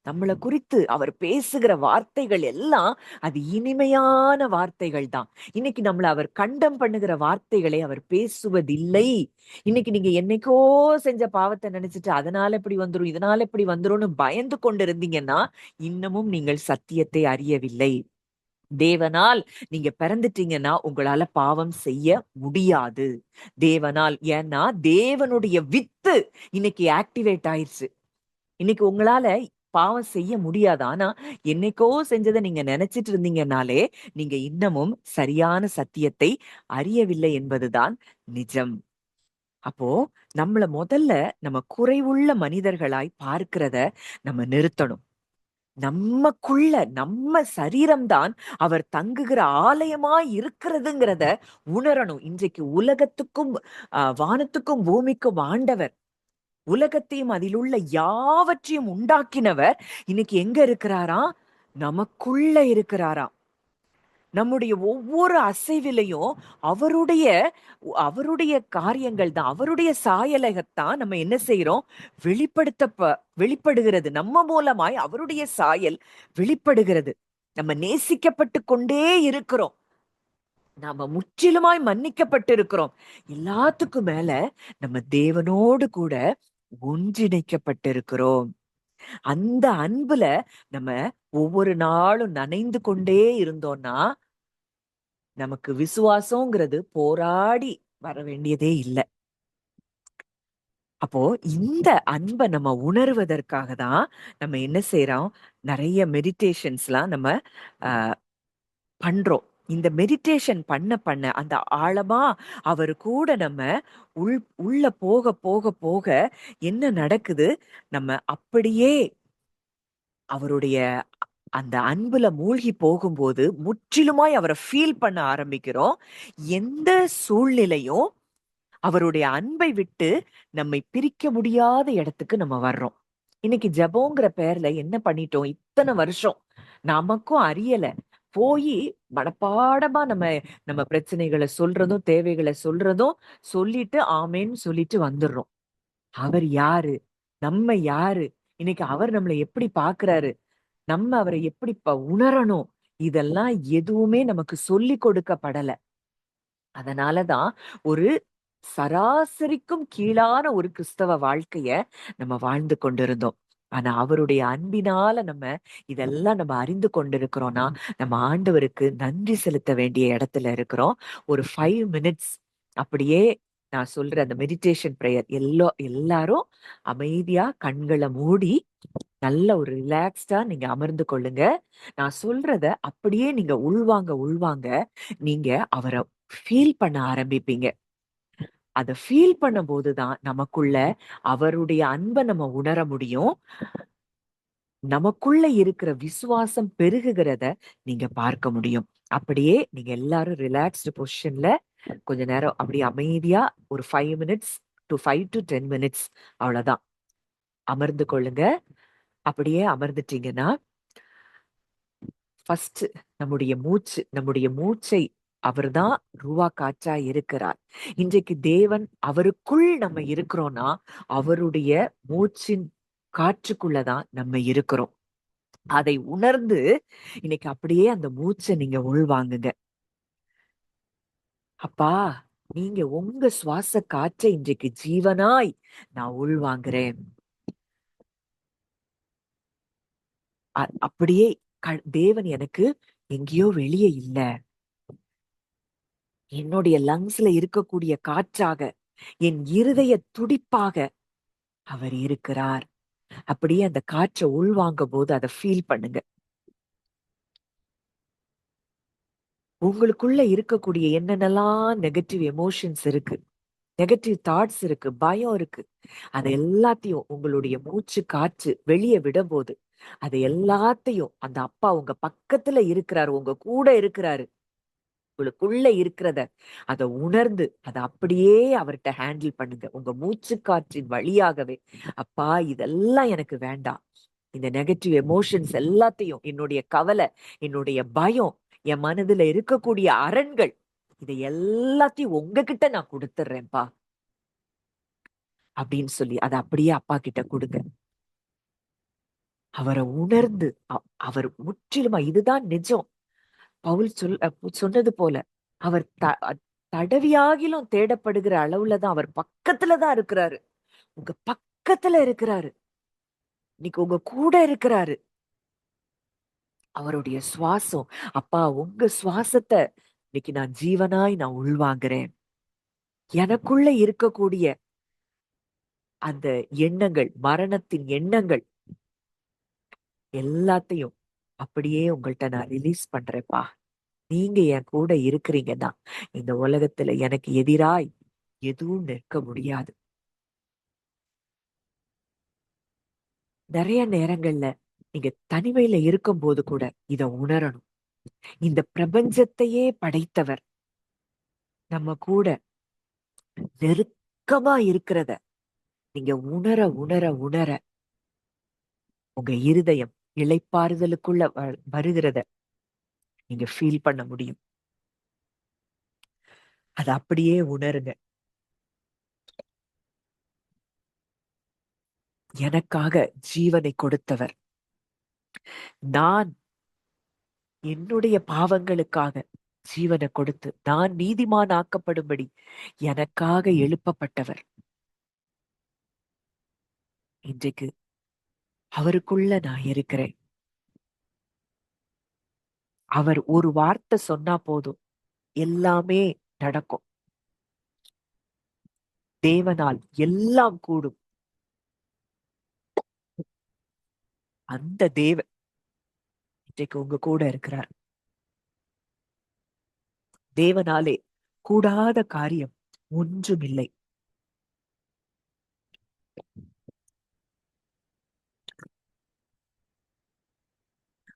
நம்மளை குறித்து அவர் பேசுகிற வார்த்தைகள் எல்லாம் அது இனிமையான வார்த்தைகள் தான். இன்னைக்கு நம்மள அவர் கண்டம் பண்ணுகிற வார்த்தைகளை அவர் பேசுவதில்லை. இன்னைக்கு நீங்க என்னைக்கோ செஞ்ச பாவத்தை நினைச்சிட்டு அதனால இப்படி வந்துரும், இதனால இப்படி வந்துரும்னு பயந்து கொண்டு இருந்தீங்கன்னா இன்னமும் நீங்கள் சத்தியத்தை அறியவில்லை. தேவனால் நீங்க பிறந்துட்டீங்கன்னா உங்களால பாவம் செய்ய முடியாது. தேவனால், ஏன்னா தேவனுடைய வித்து இன்னைக்கு ஆக்டிவேட் ஆயிடுச்சு. இன்னைக்கு உங்களால பாவம் செய்ய முடியாது. ஆனா என்னைக்கோ செஞ்சதை நீங்க நினைச்சிட்டு இருந்தீங்கன்னாலே நீங்க இன்னமும் சரியான சத்தியத்தை அறியவில்லை என்பதுதான் நிஜம். அப்போ முதல்ல நம்ம குறைவுள்ள மனிதர்களாய் பார்க்கிறத நம்ம நிறுத்தணும். நம்ம சரீரம்தான் அவர் தங்குகிற ஆலயமா இருக்கிறதுங்கிறத உணரணும். இன்றைக்கு உலகத்துக்கும் வானத்துக்கும் பூமிக்கும் ஆண்டவர், உலகத்தையும் அதில் உள்ள யாவற்றையும் உண்டாக்கினவர் இன்னைக்கு எங்க இருக்கிறாராம்? நமக்குள்ள இருக்கிறாராம். நம்முடைய ஒவ்வொரு அசைவிலையும் அவருடைய காரியங்கள் தான், அவருடைய சாயலகத்தான் நம்ம என்ன செய்யறோம்? வெளிப்படுகிறது. நம்ம மூலமாய் அவருடைய சாயல் வெளிப்படுகிறது. நம்ம நேசிக்கப்பட்டு கொண்டே இருக்கிறோம். நாம முற்றிலுமாய் மன்னிக்கப்பட்டு இருக்கிறோம். எல்லாத்துக்கும் மேல நம்ம தேவனோடு கூட ஒன்றிணைக்கப்பட்டு இருக்கிறோம். அந்த அன்புல நம்ம ஒவ்வொரு நாளும் நனைந்து கொண்டே இருந்தோம்னா நமக்கு விசுவாசங்கிறது போராடி வர வேண்டியதே இல்லை. அப்போ இந்த அன்பை நம்ம உணர்வதற்காக தான் நம்ம என்ன செய்யறோம்? நிறைய மெடிடேஷன்ஸ்லாம் நம்ம பண்றோம். இந்த மெடிடேஷன் பண்ண அந்த ஆழமா அவர் கூட நம்ம உள்ள போக போக போக என்ன நடக்குது? நம்ம அப்படியே அவருடைய அந்த அன்புல மூழ்கி போகும்போது முற்றிலுமாய் அவரை ஃபீல் பண்ண ஆரம்பிக்கிறோம். எந்த சூழ்நிலையும் அவருடைய அன்பை விட்டு நம்மை பிரிக்க முடியாத இடத்துக்கு நம்ம வர்றோம். இன்னைக்கு ஜெபங்கிற பேர்ல என்ன பண்ணிட்டோம்? இத்தனை வருஷம் நமக்கும் அறியல போய் மனப்பாடமா நம்ம பிரச்சனைகளை சொல்றதும் தேவைகளை சொல்றதும் சொல்லிட்டு ஆமேன்னு சொல்லிட்டு வந்துடுறோம். அவர் யாரு? நம்ம யாரு? இன்னைக்கு அவர் நம்மளை எப்படி பாக்குறாரு? நம்ம அவரை எப்படி உணரணும்? இதெல்லாம் எதுவுமே நமக்கு சொல்லி கொடுக்கப்படல. அதனாலதான் ஒரு சராசரிக்கும் கீழான ஒரு கிறிஸ்தவ வாழ்க்கைய நம்ம வாழ்ந்து கொண்டிருந்தோம். ஆனா அவருடைய அன்பினால நம்ம இதெல்லாம் நம்ம அறிந்து கொண்டிருக்கிறோம்னா நம்ம ஆண்டவருக்கு நன்றி செலுத்த வேண்டிய இடத்துல இருக்கிறோம். ஒரு 5 minutes அப்படியே நான் சொல்ற அந்த மெடிடேஷன் பிரேயர் எல்லாரும் அமைதியா கண்களை மூடி நல்ல ஒரு ரிலாக்ஸ்டா நீங்க அமர்ந்து கொள்ளுங்க. நான் சொல்றத அப்படியே நீங்க உள்வாங்க நீங்க அவரை ஃபீல் பண்ண ஆரம்பிப்பீங்க. அதை ஃபீல் பண்ணும் போதுதான் நமக்குள்ள அவருடைய அன்பை நம்ம உணர முடியும். நமக்குள்ள இருக்கிற விசுவாசம் பெருகுகிறத நீங்க பார்க்க முடியும். அப்படியே நீங்க எல்லாரும் ரிலாக்ஸ்டு பொசிஷன்ல கொஞ்ச நேரம் அப்படியே அமைதியா ஒரு 5 minutes to 5 to 10 minutes அவ்வளவுதான் அமர்ந்து கொள்ளுங்க. அப்படியே அமர்ந்துட்டீங்கன்னா ஃபர்ஸ்ட் நம்முடைய மூச்சை அவர்தான் ரூவா காற்றா இருக்கிறார். இன்றைக்கு தேவன் அவருக்குள் நம்ம இருக்கிறோம்னா அவருடைய மூச்சின் காற்றுக்குள்ளதான் நம்ம இருக்கிறோம். அதை உணர்ந்து இன்னைக்கு அப்படியே அந்த மூச்சை நீங்க உள்வாங்குங்க. அப்பா, நீங்க உங்க சுவாச காற்றை இன்றைக்கு ஜீவனாய் நான் உள்வாங்குறேன். அப்படியே தேவன் எனக்கு எங்கேயோ வெளியே இல்ல, என்னுடைய லங்ஸ்ல இருக்கக்கூடிய காற்றாக, என் இருதய துடிப்பாக அவர் இருக்கிறார். அப்படியே அந்த காற்றை உள்வாங்கும் போது அதை ஃபீல் பண்ணுங்க. உங்களுக்குள்ள இருக்கக்கூடிய என்னென்னலாம் நெகட்டிவ் எமோஷன்ஸ் இருக்கு, நெகட்டிவ் தாட்ஸ் இருக்கு, பயம் இருக்கு, அது எல்லாத்தையும் உங்களுடைய மூச்சு காற்று வெளியே விடும்போது அது எல்லாத்தையும் அந்த அப்பா உங்க பக்கத்துல இருக்கிறாரு, உங்க கூட இருக்கிறாரு. உங்களுக்குள்ள இருக்கிறத அதை உணர்ந்து அதை அப்படியே அவர்கிட்ட ஹேண்டில் பண்ணுங்க. உங்க மூச்சு காற்றின் வழியாகவே, அப்பா இதெல்லாம் எனக்கு வேண்டாம், இந்த நெகட்டிவ் எமோஷன்ஸ் எல்லாத்தையும், என்னுடைய கவலை, என்னுடைய பயம், என் மனதுல இருக்கக்கூடிய அரண்கள், இதை எல்லாத்தையும் உங்ககிட்ட நான் கொடுத்துடுறேன்ப்பா அப்படின்னு சொல்லி அதை அப்படியே அப்பா கிட்ட கொடுங்க. அவரை உணர்ந்து அவர் முற்றிலுமா இதுதான் நிஜம். பவுல் சொன்னது போல அவர் தடவியாகிலும் தேடப்படுகிற அளவுலதான் அவர் பக்கத்துலதான் இருக்கிறாரு. உங்க பக்கத்துல இருக்கிறாரு, இன்னைக்கு உங்க கூட இருக்கிறாரு. அவருடைய சுவாசம், அப்பா உங்க சுவாசத்தை இன்னைக்கு நான் ஜீவனாய் நான் உள்வாங்குறேன். எனக்குள்ள இருக்கக்கூடிய அந்த எண்ணங்கள், மரணத்தின் எண்ணங்கள் எல்லாத்தையும் அப்படியே உங்கள்கிட்ட நான் ரிலீஸ் பண்றேன்ப்பா. நீங்க என் கூட இருக்கிறீங்கன்னா இந்த உலகத்துல எனக்கு எதிராய் எதுவும் நிற்க முடியாது. நிறைய நேரங்கள்ல நீங்க தனிமையில இருக்கும் போது கூட இத உணரணும். இந்த பிரபஞ்சத்தையே படைத்தவர் நம்ம கூட நெருக்கமா இருக்கிறத நீங்க உணர உணர உணர உங்க இருதயம் இளைப்பாறுதலுக்குள்ள வருகிறத நீங்க ஃபீல் பண்ண முடியும். அது அப்படியே உணருங்க. எனக்காக ஜீவனை கொடுத்தவர், நான் என்னுடைய பாவங்களுக்காக ஜீவனை கொடுத்து நான் நீதிமான் ஆக்கப்படும்படி எனக்காக எழுப்பப்பட்டவர். இன்றைக்கு அவருக்குள்ள நான் இருக்கிறேன். அவர் ஒரு வார்த்தை சொன்னா போதும், எல்லாமே நடக்கும். தேவனால் எல்லாம் கூடும். அந்த தேவன் இன்றைக்கு உங்க கூட இருக்கிறார். தேவனாலே கூடாத காரியம் ஒன்றுமில்லை.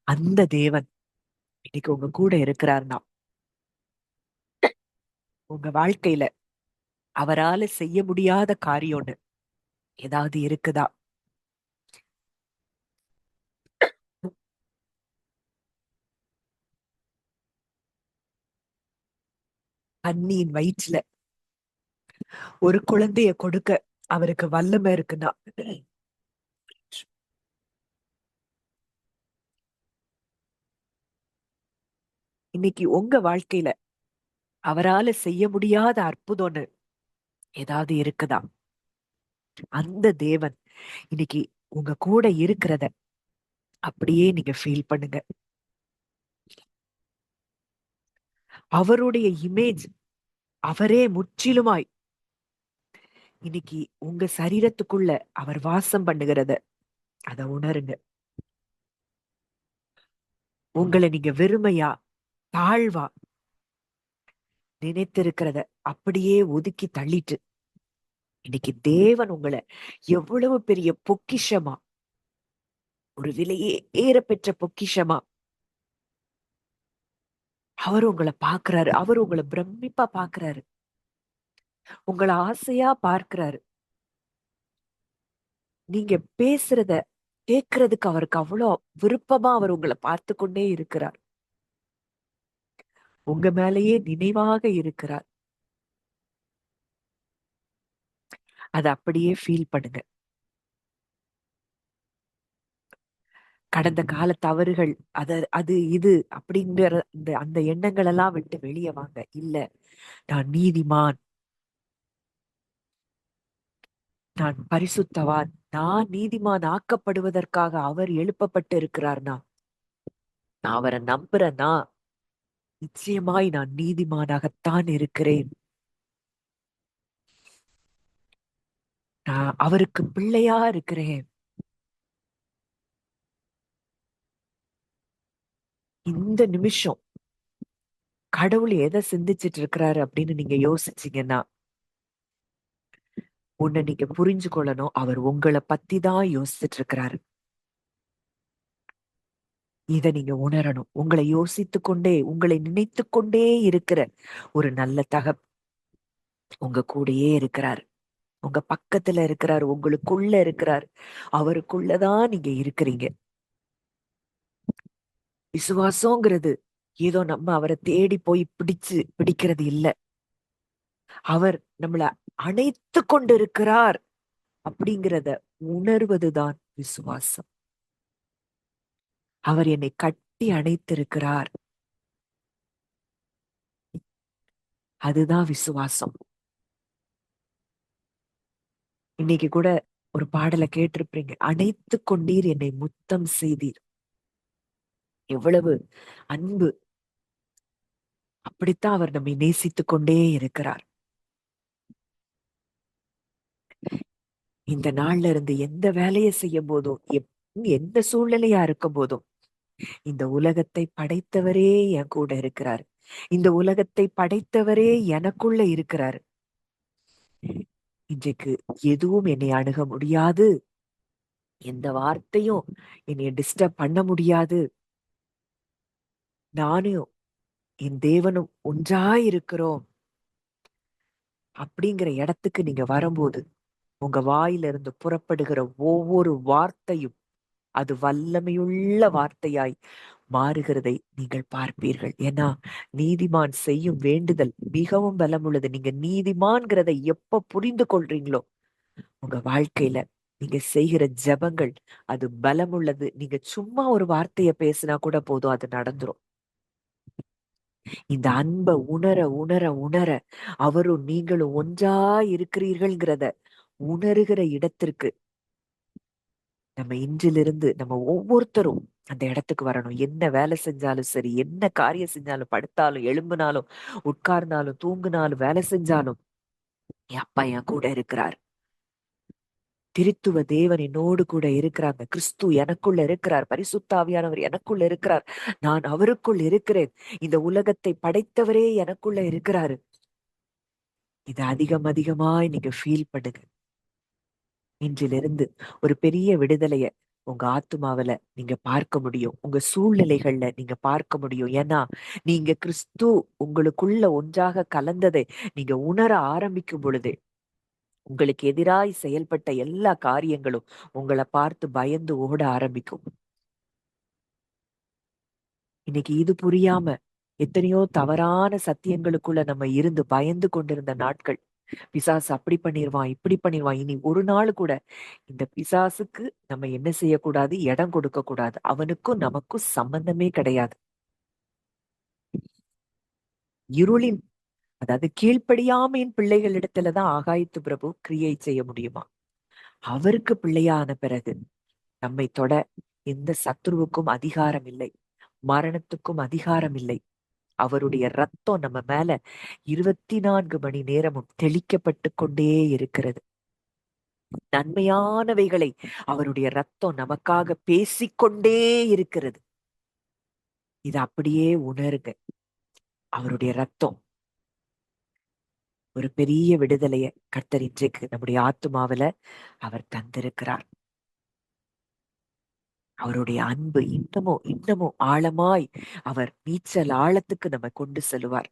அந்த தேவன் இன்னைக்கு உங்க கூட இருக்கிறார்னா உங்க வாழ்க்கையில அவரால செய்ய முடியாத காரியம்னு ஏதாவது இருக்குதா? அண்ணியின் வயிற்றுல ஒரு குழந்தைய கொடுக்க அவருக்கு வல்லமை இருக்குன்னா இன்னைக்கு உங்க வாழ்க்கையில அவரால செய்ய முடியாத அற்புதம்னு ஏதாவது இருக்குதா? அந்த தேவன் இன்னைக்கு உங்க கூட இருக்கிறத அப்படியே நீங்க ஃபீல் பண்ணுங்க. அவருடைய இமேஜ், அவரே முற்றிலுமாய் இன்னைக்கு உங்க சரீரத்துக்குள்ள அவர் வாசம் பண்ணுகிறத அத உணருங்க. உங்களை நீங்க வெறுமையா தாழ்வா நினைத்திருக்கிறத அப்படியே ஒதுக்கி தள்ளிட்டு இன்னைக்கு தேவன் உங்களை எவ்வளவு பெரிய பொக்கிஷமா, ஒரு விலையே ஏற பெற்ற பொக்கிஷமா அவர் உங்களை பாக்குறாரு. அவர் உங்களை பிரமிப்பா பாக்குறாரு. உங்களை ஆசையா பார்க்கிறாரு. நீங்க பேசுறத கேட்கறதுக்கு அவருக்கு அவ்வளோ விருப்பமா அவர் உங்களை பார்த்து கொண்டே இருக்கிறார். உங்க மேலேயே நினைவாக இருக்கிறார். அதை அப்படியே ஃபீல் பண்ணுங்க. கடந்த கால தவறுகள், அது இது அப்படிங்கிற அந்த எண்ணங்கள் எல்லாம் விட்டு வெளியே வாங்க. இல்ல, நான் நீதிமான், நான் பரிசுத்தவான், நான் நீதிமான் ஆக்கப்படுவதற்காக அவர் எழுப்பப்பட்டு இருக்கிறார்னா, நான் அவரை நம்புறேன்னா நிச்சயமாய் நான் நீதிமானாகத்தான் இருக்கிறேன். நான் அவருக்கு பிள்ளையா இருக்கிறேன். இந்த நிமிஷம் கடவுள் எதை சிந்திச்சிட்டு இருக்கிறாரு அப்படின்னு நீங்க யோசிச்சீங்கன்னா, உன்னை நீங்க புரிஞ்சு கொள்ளணும். அவர் உங்களை பத்தி தான் யோசிச்சுட்டு இருக்கிறாரு. இதை நீங்க உணரணும். உங்களை யோசித்து கொண்டே, உங்களை நினைத்து கொண்டே இருக்கிற ஒரு நல்ல உங்க கூடயே இருக்கிறார். உங்க பக்கத்துல இருக்கிறார். உங்களுக்குள்ள இருக்கிறார். அவருக்குள்ளதான் நீங்க இருக்கிறீங்க. விசுவாசங்கிறது ஏதோ நம்ம அவரை தேடி போய் பிடிக்கிறது இல்ல. அவர் நம்மள அணைத்து கொண்டிருக்கிறார் அப்படிங்கிறத உணர்வதுதான் விசுவாசம். அவர் என்னை கட்டி அணைத்திருக்கிறார். அதுதான் விசுவாசம். இன்னைக்கு கூட ஒரு பாடலை கேட்டிருப்பீங்க. அணைத்து கொண்டீர் என்னை முத்தம் செய்தீர். எவ்வளவு அன்பு! அப்படித்தான் அவர் நம்மை நேசித்துக் கொண்டே இருக்கிறார். இந்த நாள்ல இருந்து எந்த வேலையை செய்யும் போதும், எந்த சூழ்நிலையா இருக்கும் போதும், இந்த உலகத்தை படைத்தவரே என் கூட இருக்கிறார். இந்த உலகத்தை படைத்தவரே எனக்குள்ள இருக்கிறார். இன்றைக்கு எதுவும் என்னை அணுக முடியாது. எந்த வார்த்தையும் என்னை டிஸ்டர்ப் பண்ண முடியாது. நானும் என் தேவனும் ஒன்றாயிருக்கிறோம் அப்படிங்கிற இடத்துக்கு நீங்க வரும்போது, உங்க வாயிலிருந்து புறப்படுகிற ஒவ்வொரு வார்த்தையும் அது வல்லமையுள்ள வார்த்தையாய் மாறுகிறதை நீங்கள் பார்ப்பீர்கள். ஏன்னா நீதிமான் செய்யும் வேண்டுதல் மிகவும் பலமுள்ளது. நீங்க நீதிமான்கிறதை எப்ப புரிந்து கொள்றீங்களோ, உங்க வாழ்க்கையில நீங்க செய்கிற ஜெபங்கள் அது பலமுள்ளது. நீங்க சும்மா ஒரு வார்த்தைய பேசினா கூட போதும், அது நடந்துரும். இந்த அன்பை உணர உணர உணர அவரும் நீங்களும் ஒன்றா இருக்கிறீர்கள்ங்கிறத உணர்கிற இடத்திற்கு நம்ம இன்றிலிருந்து நம்ம ஒவ்வொருத்தரும் அந்த இடத்துக்கு வரணும். என்ன வேலை செஞ்சாலும் சரி, என்ன காரியம் செஞ்சாலும், படுத்தாலும் எழும்பினாலும், உட்கார்ந்தாலும் தூங்குனாலும், வேலை செஞ்சாலும் என் அப்பா என் கூட இருக்கிறார். திருத்துவ தேவன் என்னோடு கூட இருக்கிறாங்க. கிறிஸ்து எனக்குள்ள இருக்கிறார். பரிசுத்தாவியானவர் எனக்குள்ள இருக்கிறார். நான் அவருக்குள் இருக்கிறேன். இந்த உலகத்தை படைத்தவரே எனக்குள்ள இருக்கிறாரு. இது அதிகம் அதிகமாய் நீங்க ஃபீல் பண்ணுங்க. இன்றிலிருந்து ஒரு பெரிய விடுதலைய உங்க ஆத்துமாவில நீங்க பார்க்க முடியும். உங்க சூழ்நிலைகள்ல நீங்க பார்க்க முடியும். ஏன்னா நீங்க கிறிஸ்து உங்களுக்குள்ள ஒன்றாக கலந்ததை நீங்க உணர ஆரம்பிக்கும் பொழுது, உங்களுக்கு எதிராய் செயல்பட்ட எல்லா காரியங்களும் உங்களை பார்த்து பயந்து ஓட ஆரம்பிக்கும். இன்னைக்கு இது புரியாம எத்தனையோ தவறான சத்தியங்களுக்குள்ள நம்ம இருந்து பயந்து கொண்டிருந்த நாட்கள், பிசாசு அப்படி பண்ணிருவான், இப்படி பண்ணிருவான். இனி ஒரு நாள் கூட இந்த பிசாசுக்கு நம்ம என்ன செய்யக்கூடாது, இடம் கொடுக்க கூடாது. அவனுக்கும் நமக்கும் சம்பந்தமே கிடையாது. இருளின், அதாவது கீழ்ப்படியாமையின் பிள்ளைகளிடத்துலதான் ஆகாயத்து பிரபு கிரியை செய்ய முடியுமா. அவருக்கு பிள்ளையான பிறகு நம்மை தொட எந்த சத்துருவுக்கும் அதிகாரம் இல்லை, மரணத்துக்கும் அதிகாரம் இல்லை. அவருடைய ரத்தம் நம்ம மேல 24 மணி நேரமும் தெளிக்கப்பட்டு கொண்டே இருக்கிறது. நன்மையானவைகளை அவருடைய ரத்தம் நமக்காக பேசிக்கொண்டே இருக்கிறது. இது அப்படியே உணருங்க. அவருடைய ரத்தம் ஒரு பெரிய விடுதலைய கர்த்தர் இன்றைக்கு நம்முடைய ஆத்துமாவில அவர் தந்திருக்கிறார். அவருடைய அன்பு இன்னமும் இன்னமும் ஆழமாய் அவர் நீச்சல் ஆழத்துக்கு நம்ம கொண்டு செல்வார்.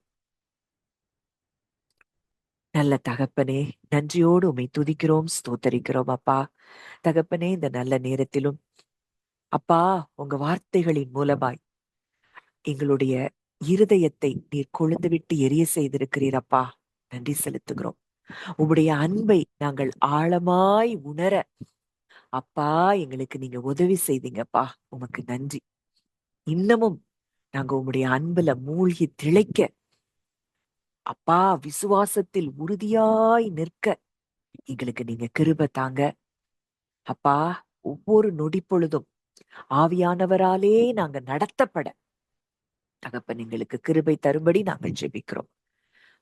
நல்ல தகப்பனே, நன்றியோடு உம்மை துதிக்கிறோம், ஸ்தோத்தரிக்கிறோம் அப்பா. தகப்பனே, இந்த நல்ல நேரத்திலும் அப்பா, உங்க வார்த்தைகளின் மூலமாய் எங்களுடைய இருதயத்தை நீர் கொழுந்து விட்டு எரிய செய்திருக்கிறீர் அப்பா. நன்றி செலுத்துகிறோம். உம்முடைய அன்பை நாங்கள் ஆழமாய் உணர அப்பா எங்களுக்கு நீங்க உதவி செய்தீங்கப்பா. உமக்கு நன்றி. இன்னமும் நாங்க உம்முடைய அன்புல மூழ்கி திளைக்க அப்பா, விசுவாசத்தில் உறுதியாய் நிற்க எங்களுக்கு நீங்க கிருபை தாங்க அப்பா. ஒவ்வொரு நொடி பொழுதும் ஆவியானவராலே நாங்க நடத்தப்பட தகப்பன் எங்களுக்கு கிருபை தரும்படி நாங்கள் ஜெபிக்கிறோம்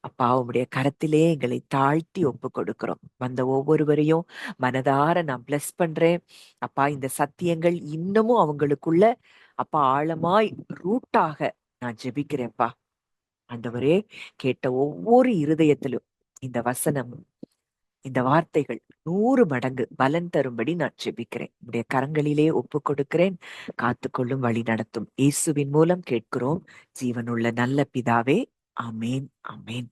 அப்பா. உம்முடைய கரத்திலே எங்களை தாழ்த்தி ஒப்பு கொடுக்கிறோம். வந்த ஒவ்வொருவரையும் மனதார நான் பிளஸ் பண்றேன் அப்பா. இந்த சத்தியங்கள் இன்னமும் அவங்களுக்குள்ள அப்பா ஆழமாய் ரூட்டாக நான் ஜெபிக்கிறேன்ப்பா. ஆண்டவரே, கேட்ட ஒவ்வொரு இருதயத்திலும் இந்த வசனம், இந்த வார்த்தைகள் 100 மடங்கு பலன் தரும்படி நான் ஜெபிக்கிறேன். உடைய கரங்களிலே ஒப்பு கொடுக்கிறேன். காத்துக்கொள்ளும், வழி நடத்தும். இயேசுவின் மூலம் கேட்கிறோம் ஜீவனுள்ள நல்ல பிதாவே. ஆமேன், ஆமேன்.